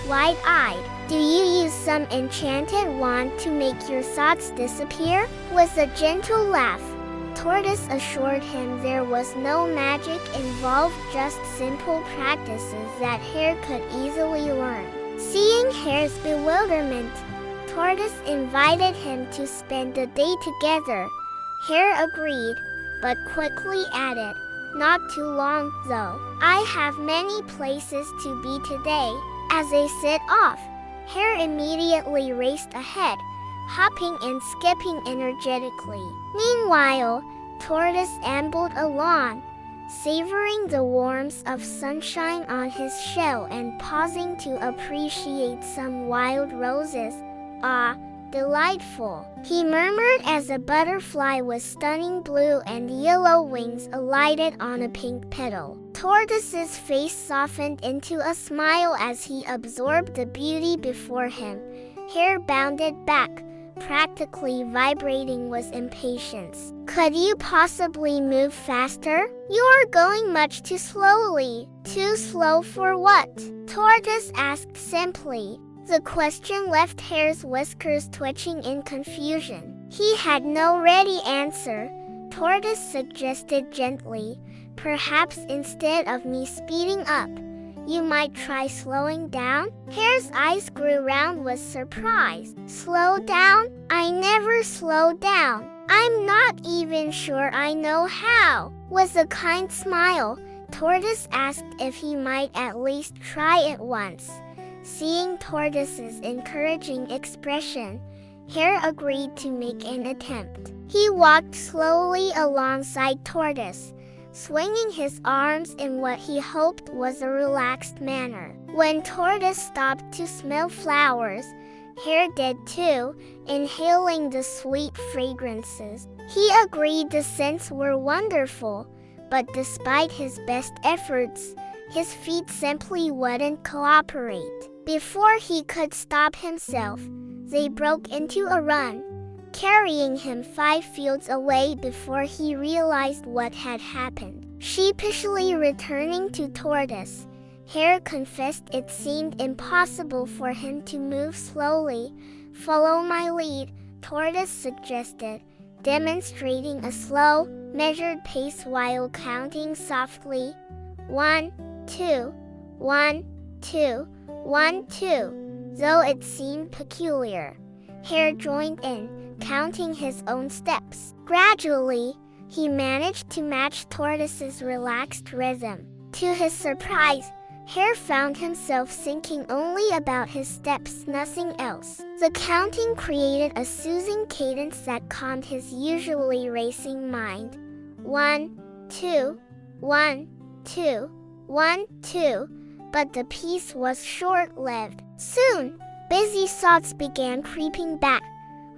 wide-eyed. "Do you use some enchanted wand to make your thoughts disappear?" With a gentle laugh, Tortoise assured him there was no magic involved, just simple practices that Hare could easily learn. Seeing Hare's bewilderment, Tortoise invited him to spend the day together. Hare agreed, but quickly added, "Not too long, though. I have many places to be today." As they set off, Hare immediately raced ahead, hopping and skipping energetically. Meanwhile, Tortoise ambled along, savoring the warmth of sunshine on his shell and pausing to appreciate some wild roses. "Ah, delightful," he murmured as a butterfly with stunning blue and yellow wings alighted on a pink petal. Tortoise's face softened into a smile as he absorbed the beauty before him. Hare bounded back, practically vibrating with impatience. "Could you possibly move faster? You're going much too slowly." "Too slow for what?" Tortoise asked simply. The question left Hare's whiskers twitching in confusion. He had no ready answer. Tortoise suggested gently, "Perhaps instead of me speeding up, you might try slowing down?" Hare's eyes grew round with surprise. "Slow down? I never slow down. I'm not even sure I know how." With a kind smile, Tortoise asked if he might at least try it once. Seeing Tortoise's encouraging expression, Hare agreed to make an attempt. He walked slowly alongside Tortoise, swinging his arms in what he hoped was a relaxed manner. When Tortoise stopped to smell flowers, Hare did too, inhaling the sweet fragrances. He agreed the scents were wonderful, but despite his best efforts, His feet simply wouldn't cooperate. Before he could stop himself, they broke into a run, carrying him 5 fields away before he realized what had happened. Sheepishly returning to Tortoise, Hare confessed it seemed impossible for him to move slowly. "Follow my lead," Tortoise suggested, demonstrating a slow, measured pace while counting softly. 1, 2, 1, 2, 1, 2. Though it seemed peculiar, Hare joined in, counting his own steps. Gradually, he managed to match Tortoise's relaxed rhythm. To his surprise, Hare found himself thinking only about his steps, nothing else. The counting created a soothing cadence that calmed his usually racing mind. 1, 2, 1, 2, 1, 2. But the peace was short-lived. Soon, busy thoughts began creeping back,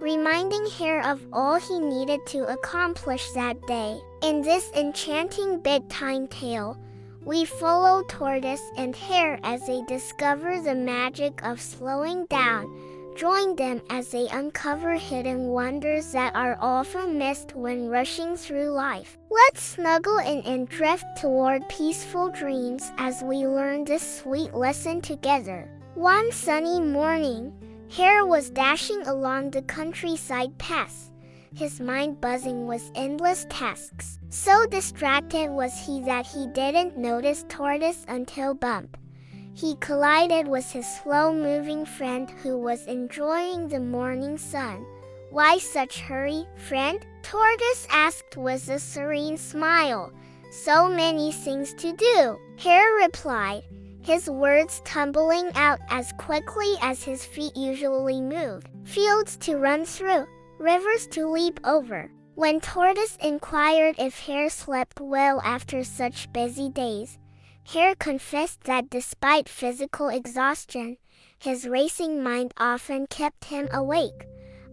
reminding Hare of all he needed to accomplish that day. In this enchanting bedtime tale, we follow Tortoise and Hare as they discover the magic of slowing down. Join them as they uncover hidden wonders that are often missed when rushing through life. Let's snuggle in and drift toward peaceful dreams as we learn this sweet lesson together. One sunny morning, Hare was dashing along the countryside paths, his mind buzzing with endless tasks. So distracted was he that he didn't notice Tortoise until bump. He collided with his slow-moving friend who was enjoying the morning sun. "Why such hurry, friend?" Tortoise asked with a serene smile. "So many things to do," Hare replied, his words tumbling out as quickly as his feet usually moved. "Fields to run through, rivers to leap over." When Tortoise inquired if Hare slept well after such busy days, Hare confessed that despite physical exhaustion, his racing mind often kept him awake.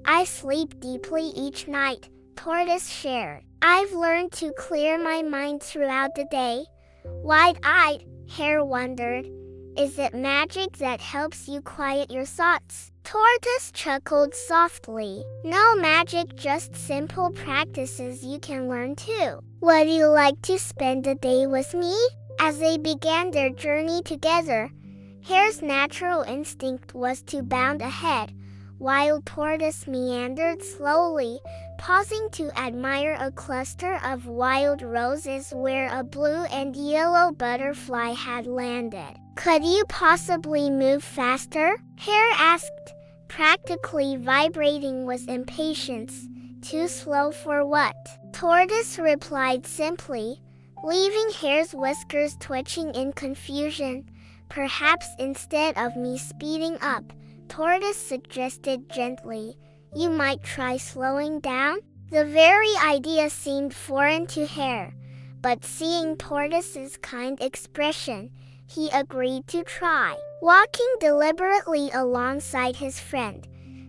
"I sleep deeply each night," Tortoise shared. "I've learned to clear my mind throughout the day." Wide-eyed, Hare wondered, "Is it magic that helps you quiet your thoughts?" Tortoise chuckled softly. "No magic, just simple practices you can learn too. Would you like to spend the day with me?" As they began their journey together, Hare's natural instinct was to bound ahead, while Tortoise meandered slowly, pausing to admire a cluster of wild roses where a blue and yellow butterfly had landed. "Could you possibly move faster?" Hare asked, practically vibrating with impatience. "Too slow for what?" Tortoise replied simply, leaving Hare's whiskers twitching in confusion. "Perhaps instead of me speeding up," Tortoise suggested gently, "you might try slowing down?" The very idea seemed foreign to Hare, but seeing Tortoise's kind expression, he agreed to try. Walking deliberately alongside his friend,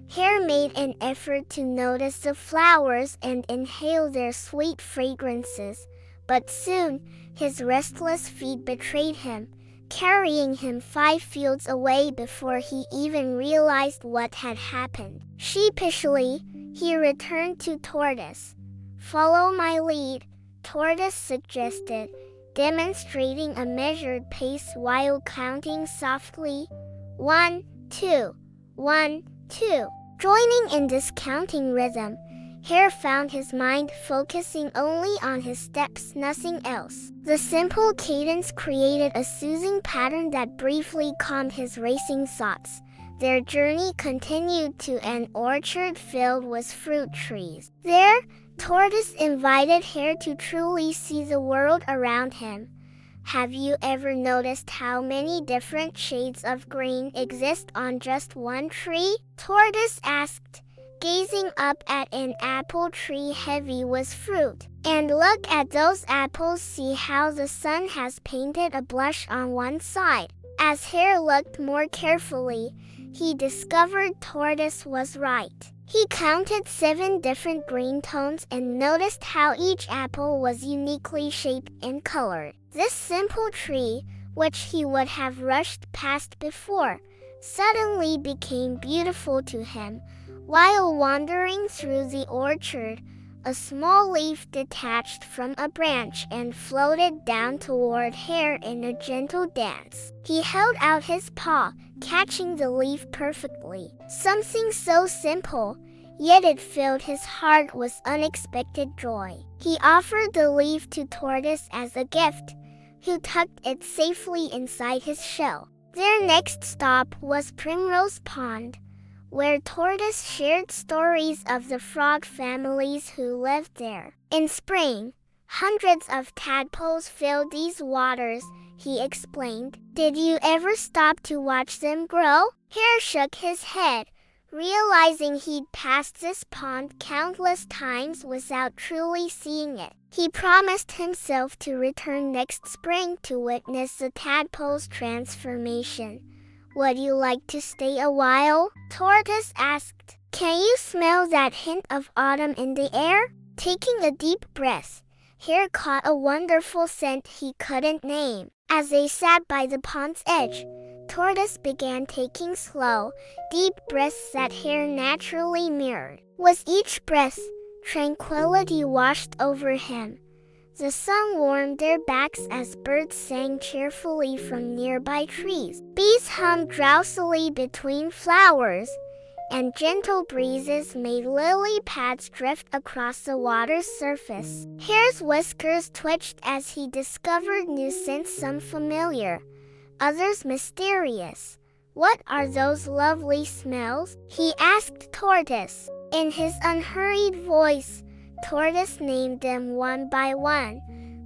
Hare made an effort to notice the flowers and inhale their sweet fragrances, but soon his restless feet betrayed him, carrying him 5 fields away before he even realized what had happened. Sheepishly, he returned to Tortoise. "Follow my lead," Tortoise suggested, demonstrating a measured pace while counting softly. 1, 2, 1, 2. Joining in this counting rhythm, Hare found his mind focusing only on his steps, nothing else. The simple cadence created a soothing pattern that briefly calmed his racing thoughts. Their journey continued to an orchard filled with fruit trees. There, Tortoise invited Hare to truly see the world around him. "Have you ever noticed how many different shades of green exist on just one tree?" Tortoise asked, gazing up at an apple tree heavy with fruit. "And look at those apples, see how the sun has painted a blush on one side." As Hare looked more carefully, he discovered Tortoise was right. He counted 7 different green tones and noticed how each apple was uniquely shaped and colored. This simple tree, which he would have rushed past before, suddenly became beautiful to him. While wandering through the orchard, a small leaf detached from a branch and floated down toward Hare in a gentle dance. He held out his paw, catching the leaf perfectly. Something so simple, yet it filled his heart with unexpected joy. He offered the leaf to Tortoise as a gift, who tucked it safely inside his shell. Their next stop was Primrose Pond, where Tortoise shared stories of the frog families who lived there. In spring, hundreds of tadpoles filled these waters, he explained. Did you ever stop to watch them grow? Hare shook his head, realizing he'd passed this pond countless times without truly seeing it. He promised himself to return next spring to witness the tadpole's transformation. Would you like to stay a while? Tortoise asked. Can you smell that hint of autumn in the air? Taking a deep breath, Hare caught a wonderful scent he couldn't name. As they sat by the pond's edge, Tortoise began taking slow, deep breaths that Hare naturally mirrored. With each breath, tranquility washed over him. The sun warmed their backs as birds sang cheerfully from nearby trees. Bees hummed drowsily between flowers, and gentle breezes made lily pads drift across the water's surface. Hare's whiskers twitched as he discovered new scents, some familiar, others mysterious. What are those lovely smells? He asked Tortoise. In his unhurried voice, Tortoise named them one by one: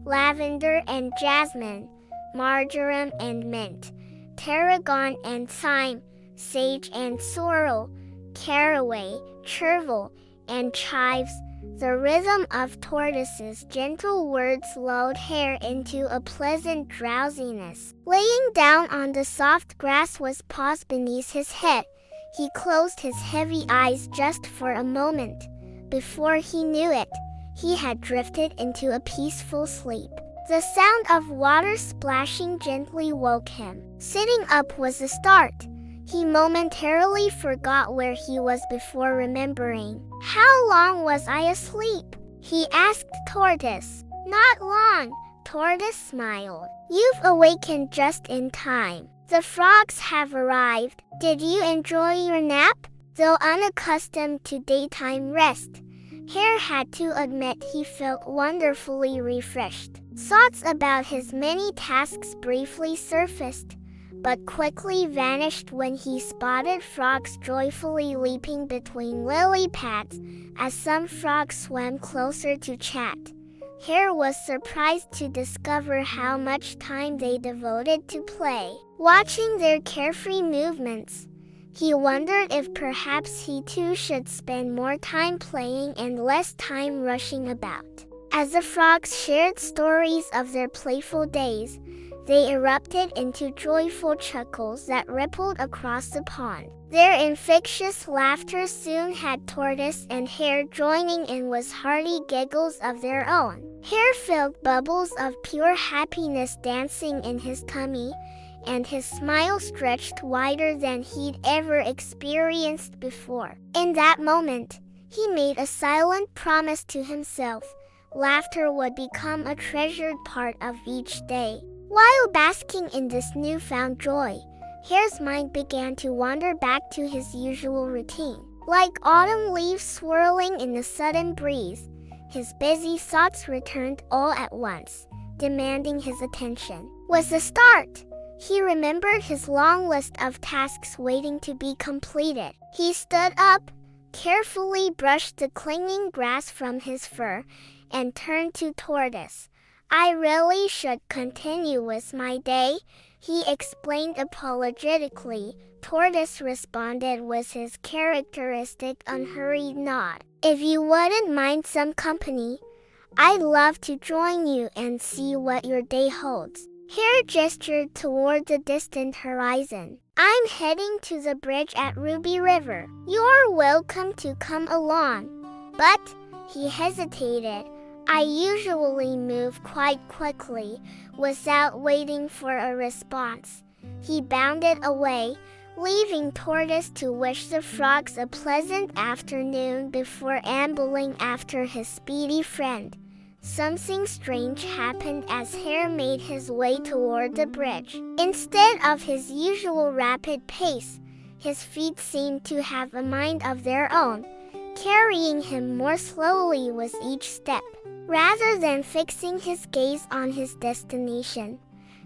lavender and jasmine, marjoram and mint, tarragon and thyme, sage and sorrel, caraway, chervil, and chives. The rhythm of Tortoise's gentle words lulled Hare into a pleasant drowsiness. Laying down on the soft grass with paws beneath his head, he closed his heavy eyes just for a moment. Before he knew it, he had drifted into a peaceful sleep. The sound of water splashing gently woke him. Sitting up was a start. He momentarily forgot where he was before remembering. How long was I asleep? He asked Tortoise. Not long, Tortoise smiled. You've awakened just in time. The frogs have arrived. Did you enjoy your nap? Though unaccustomed to daytime rest, Hare had to admit he felt wonderfully refreshed. Thoughts about his many tasks briefly surfaced, but quickly vanished when he spotted frogs joyfully leaping between lily pads as some frogs swam closer to chat. Hare was surprised to discover how much time they devoted to play. Watching their carefree movements, he wondered if perhaps he too should spend more time playing and less time rushing about. As the frogs shared stories of their playful days, they erupted into joyful chuckles that rippled across the pond. Their infectious laughter soon had Tortoise and Hare joining in with hearty giggles of their own. Hare felt bubbles of pure happiness dancing in his tummy, and his smile stretched wider than he'd ever experienced before. In that moment, he made a silent promise to himself. Laughter would become a treasured part of each day. While basking in this newfound joy, Hare's mind began to wander back to his usual routine. Like autumn leaves swirling in a sudden breeze, his busy thoughts returned all at once, demanding his attention. With a start, he remembered his long list of tasks waiting to be completed. He stood up, carefully brushed the clinging grass from his fur, and turned to Tortoise. I really should continue with my day, he explained apologetically. Tortoise responded with his characteristic unhurried nod. If you wouldn't mind some company, I'd love to join you and see what your day holds. Hare gestured toward the distant horizon. I'm heading to the bridge at Ruby River. You're welcome to come along. But, he hesitated. I usually move quite quickly, without waiting for a response. He bounded away, leaving Tortoise to wish the frogs a pleasant afternoon before ambling after his speedy friend. Something strange happened as Hare made his way toward the bridge. Instead of his usual rapid pace, his feet seemed to have a mind of their own, carrying him more slowly with each step. Rather than fixing his gaze on his destination,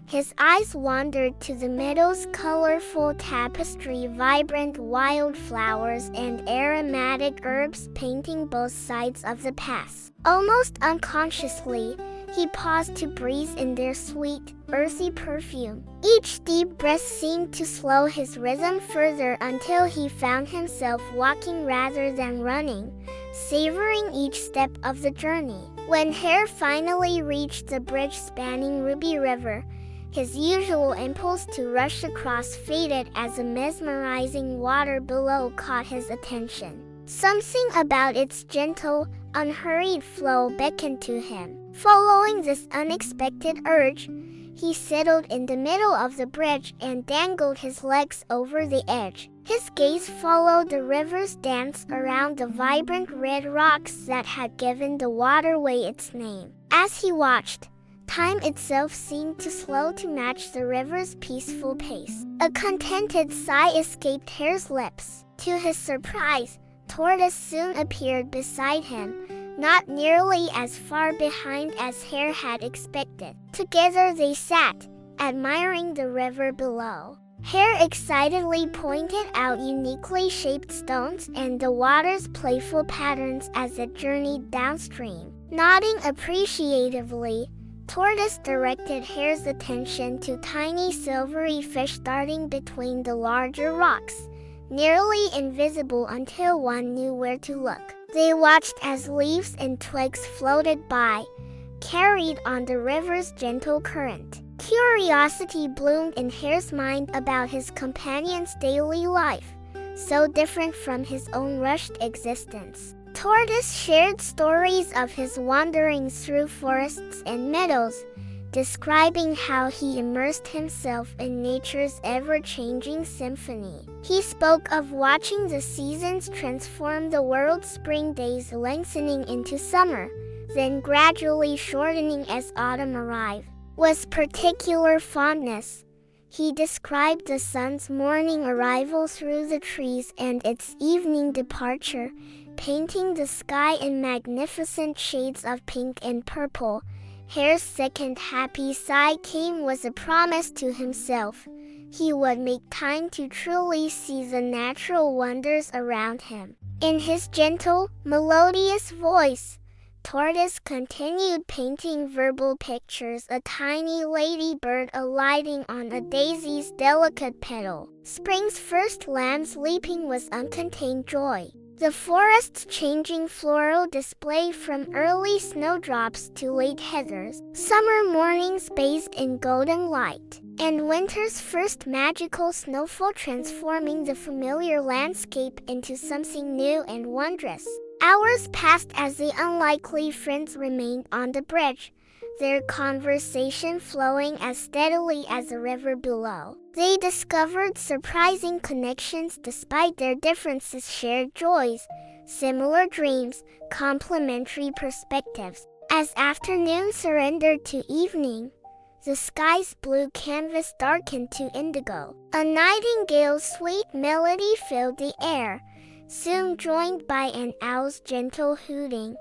his eyes wandered to the meadow's colorful tapestry, vibrant wildflowers and aromatic herbs painting both sides of the path. Almost unconsciously, he paused to breathe in their sweet, earthy perfume. Each deep breath seemed to slow his rhythm further until he found himself walking rather than running, savoring each step of the journey. When Hare finally reached the bridge spanning Ruby River, his usual impulse to rush across faded as the mesmerizing water below caught his attention. Something about its gentle, unhurried flow beckoned to him. Following this unexpected urge, he settled in the middle of the bridge and dangled his legs over the edge. His gaze followed the river's dance around the vibrant red rocks that had given the waterway its name. As he watched, time itself seemed to slow to match the river's peaceful pace. A contented sigh escaped Hare's lips. To his surprise, Tortoise soon appeared beside him, not nearly as far behind as Hare had expected. Together they sat, admiring the river below. Hare excitedly pointed out uniquely shaped stones and the water's playful patterns as it journeyed downstream. Nodding appreciatively, Tortoise directed Hare's attention to tiny silvery fish darting between the larger rocks, nearly invisible until one knew where to look. They watched as leaves and twigs floated by, carried on the river's gentle current. Curiosity bloomed in Hare's mind about his companion's daily life, so different from his own rushed existence. Tortoise shared stories of his wanderings through forests and meadows, describing how he immersed himself in nature's ever-changing symphony. He spoke of watching the seasons transform, the world's spring days lengthening into summer, then gradually shortening as autumn arrived. With particular fondness, he described the sun's morning arrival through the trees and its evening departure, painting the sky in magnificent shades of pink and purple. Hare's second happy sigh came with a promise to himself. He would make time to truly see the natural wonders around him. In his gentle, melodious voice, Tortoise continued painting verbal pictures, a tiny ladybird alighting on a daisy's delicate petal, spring's first lambs leaping with uncontained joy, the forest's changing floral display from early snowdrops to late heathers, summer mornings bathed in golden light, and winter's first magical snowfall transforming the familiar landscape into something new and wondrous. Hours passed as the unlikely friends remained on the bridge, their conversation flowing as steadily as the river below. They discovered surprising connections despite their differences, shared joys, similar dreams, complementary perspectives. As afternoon surrendered to evening, the sky's blue canvas darkened to indigo. A nightingale's sweet melody filled the air, soon joined by an owl's gentle hooting,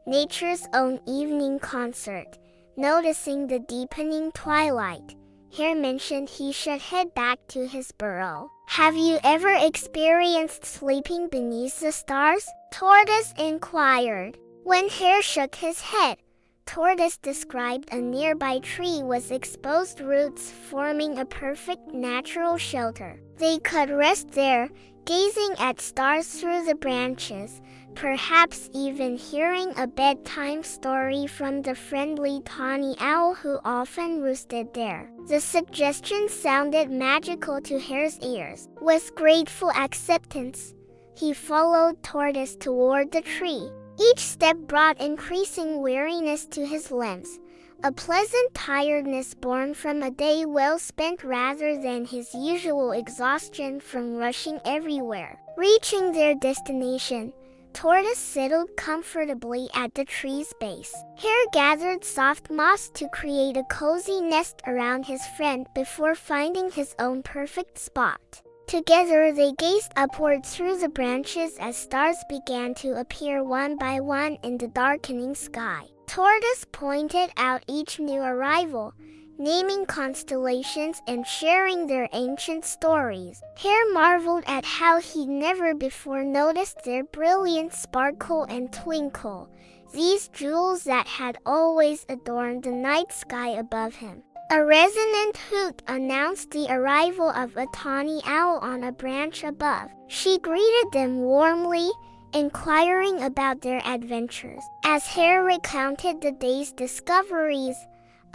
nature's own evening concert. Noticing the deepening twilight, Hare mentioned he should head back to his burrow. "Have you ever experienced sleeping beneath the stars?" Tortoise inquired. When Hare shook his head, Tortoise described a nearby tree with exposed roots forming a perfect natural shelter. They could rest there, gazing at stars through the branches, perhaps even hearing a bedtime story from the friendly tawny owl who often roosted there. The suggestion sounded magical to Hare's ears. With grateful acceptance, he followed Tortoise toward the tree. Each step brought increasing weariness to his limbs, a pleasant tiredness born from a day well spent rather than his usual exhaustion from rushing everywhere. Reaching their destination, Tortoise settled comfortably at the tree's base. Hare gathered soft moss to create a cozy nest around his friend before finding his own perfect spot. Together they gazed upward through the branches as stars began to appear one by one in the darkening sky. Tortoise pointed out each new arrival, naming constellations and sharing their ancient stories. Hare marveled at how he'd never before noticed their brilliant sparkle and twinkle, these jewels that had always adorned the night sky above him. A resonant hoot announced the arrival of a tawny owl on a branch above. She greeted them warmly, inquiring about their adventures. As Hare recounted the day's discoveries,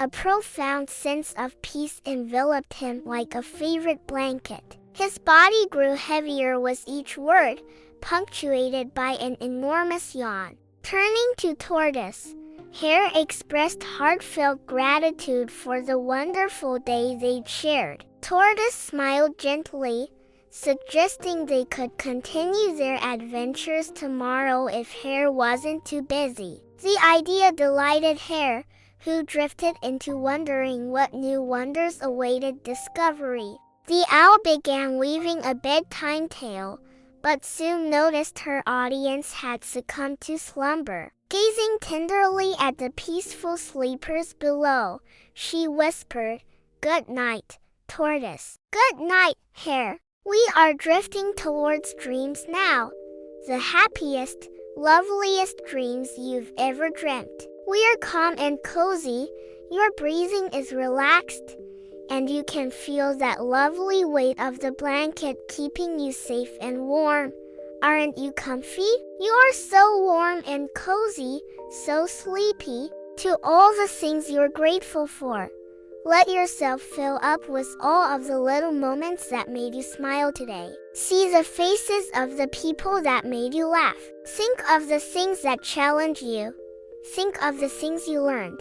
a profound sense of peace enveloped him like a favorite blanket. His body grew heavier with each word, punctuated by an enormous yawn. Turning to Tortoise, Hare expressed heartfelt gratitude for the wonderful day they'd shared. Tortoise smiled gently, suggesting they could continue their adventures tomorrow if Hare wasn't too busy. The idea delighted Hare, who drifted into wondering what new wonders awaited discovery. The owl began weaving a bedtime tale, but soon noticed her audience had succumbed to slumber. Gazing tenderly at the peaceful sleepers below, she whispered, "Good night, Tortoise." "Good night, Hare. We are drifting towards dreams now. The happiest, loveliest dreams you've ever dreamt. We are calm and cozy, your breathing is relaxed, and you can feel that lovely weight of the blanket keeping you safe and warm. Aren't you comfy? You are so warm and cozy, so sleepy. To all the things you're grateful for, let yourself fill up with all of the little moments that made you smile today. See the faces of the people that made you laugh. Think of the things that challenge you. Think of the things you learned,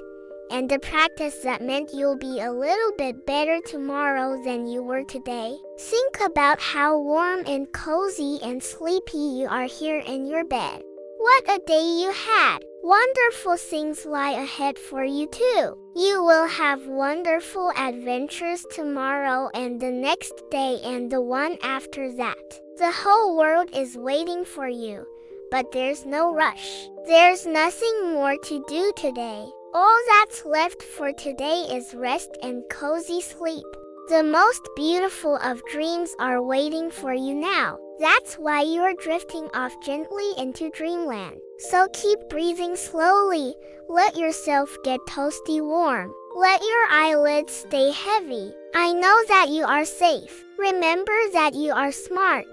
and the practice that meant you'll be a little bit better tomorrow than you were today. Think about how warm and cozy and sleepy you are here in your bed. What a day you had! Wonderful things lie ahead for you too. You will have wonderful adventures tomorrow and the next day and the one after that. The whole world is waiting for you, but there's no rush. There's nothing more to do today. All that's left for today is rest and cozy sleep. The most beautiful of dreams are waiting for you now. That's why you're drifting off gently into dreamland. So keep breathing slowly. Let yourself get toasty warm. Let your eyelids stay heavy. I know that you are safe. Remember that you are smart.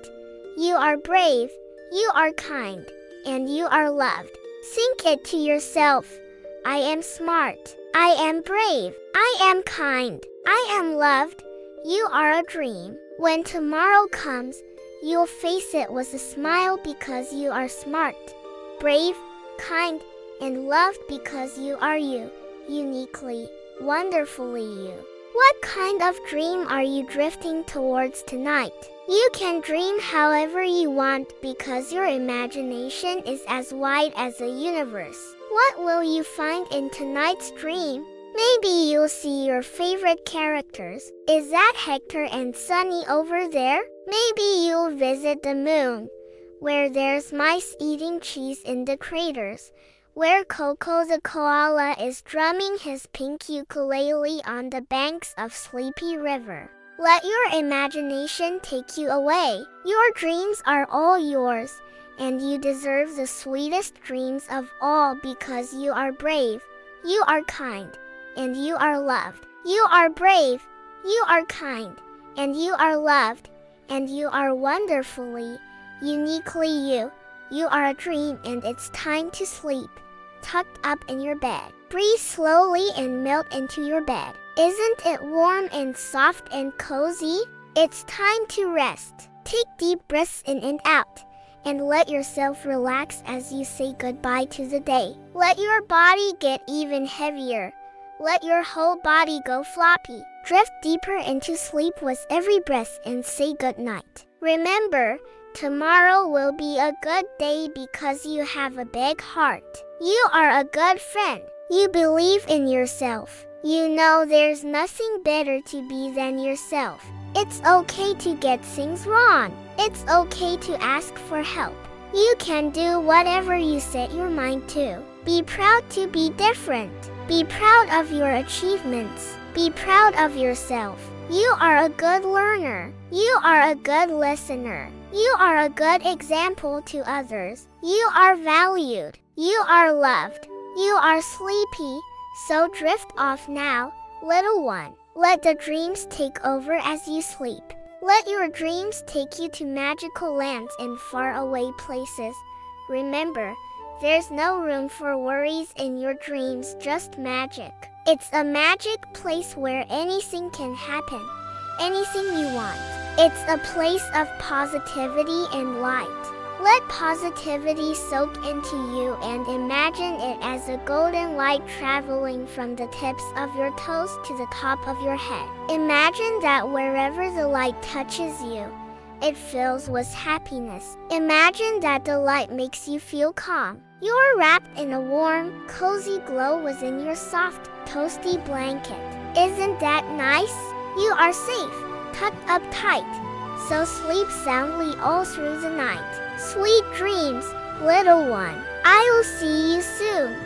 You are brave. You are kind. And you are loved. Think it to yourself. I am smart. I am brave. I am kind. I am loved. You are a dream. When tomorrow comes, you'll face it with a smile because you are smart, brave, kind, and loved because you are you, uniquely, wonderfully you. What kind of dream are you drifting towards tonight? You can dream however you want because your imagination is as wide as the universe. What will you find in tonight's dream? Maybe you'll see your favorite characters. Is that Hector and Sunny over there? Maybe you'll visit the moon, where there's mice eating cheese in the craters, where Coco the koala is drumming his pink ukulele on the banks of Sleepy River. Let your imagination take you away. Your dreams are all yours, and you deserve the sweetest dreams of all because you are brave, you are kind, and you are loved. You are brave, you are kind, and you are loved, and you are wonderfully, uniquely you. You are a dream and it's time to sleep. Tucked up in your bed. Breathe slowly and melt into your bed. Isn't it warm and soft and cozy? It's time to rest. Take deep breaths in and out, and let yourself relax as you say goodbye to the day. Let your body get even heavier. Let your whole body go floppy. Drift deeper into sleep with every breath and say goodnight. Remember, tomorrow will be a good day because you have a big heart. You are a good friend. You believe in yourself. You know there's nothing better to be than yourself. It's okay to get things wrong. It's okay to ask for help. You can do whatever you set your mind to. Be proud to be different. Be proud of your achievements. Be proud of yourself. You are a good learner. You are a good listener. You are a good example to others. You are valued. You are loved. You are sleepy, so drift off now, little one. Let the dreams take over as you sleep. Let your dreams take you to magical lands and faraway places. Remember, there's no room for worries in your dreams, just magic. It's a magic place where anything can happen, anything you want. It's a place of positivity and light. Let positivity soak into you and imagine it as a golden light traveling from the tips of your toes to the top of your head. Imagine that wherever the light touches you, it fills with happiness. Imagine that the light makes you feel calm. You're wrapped in a warm, cozy glow within your soft, toasty blanket. Isn't that nice? You are safe, tucked up tight. So sleep soundly all through the night. Sweet dreams, little one. I will see you soon.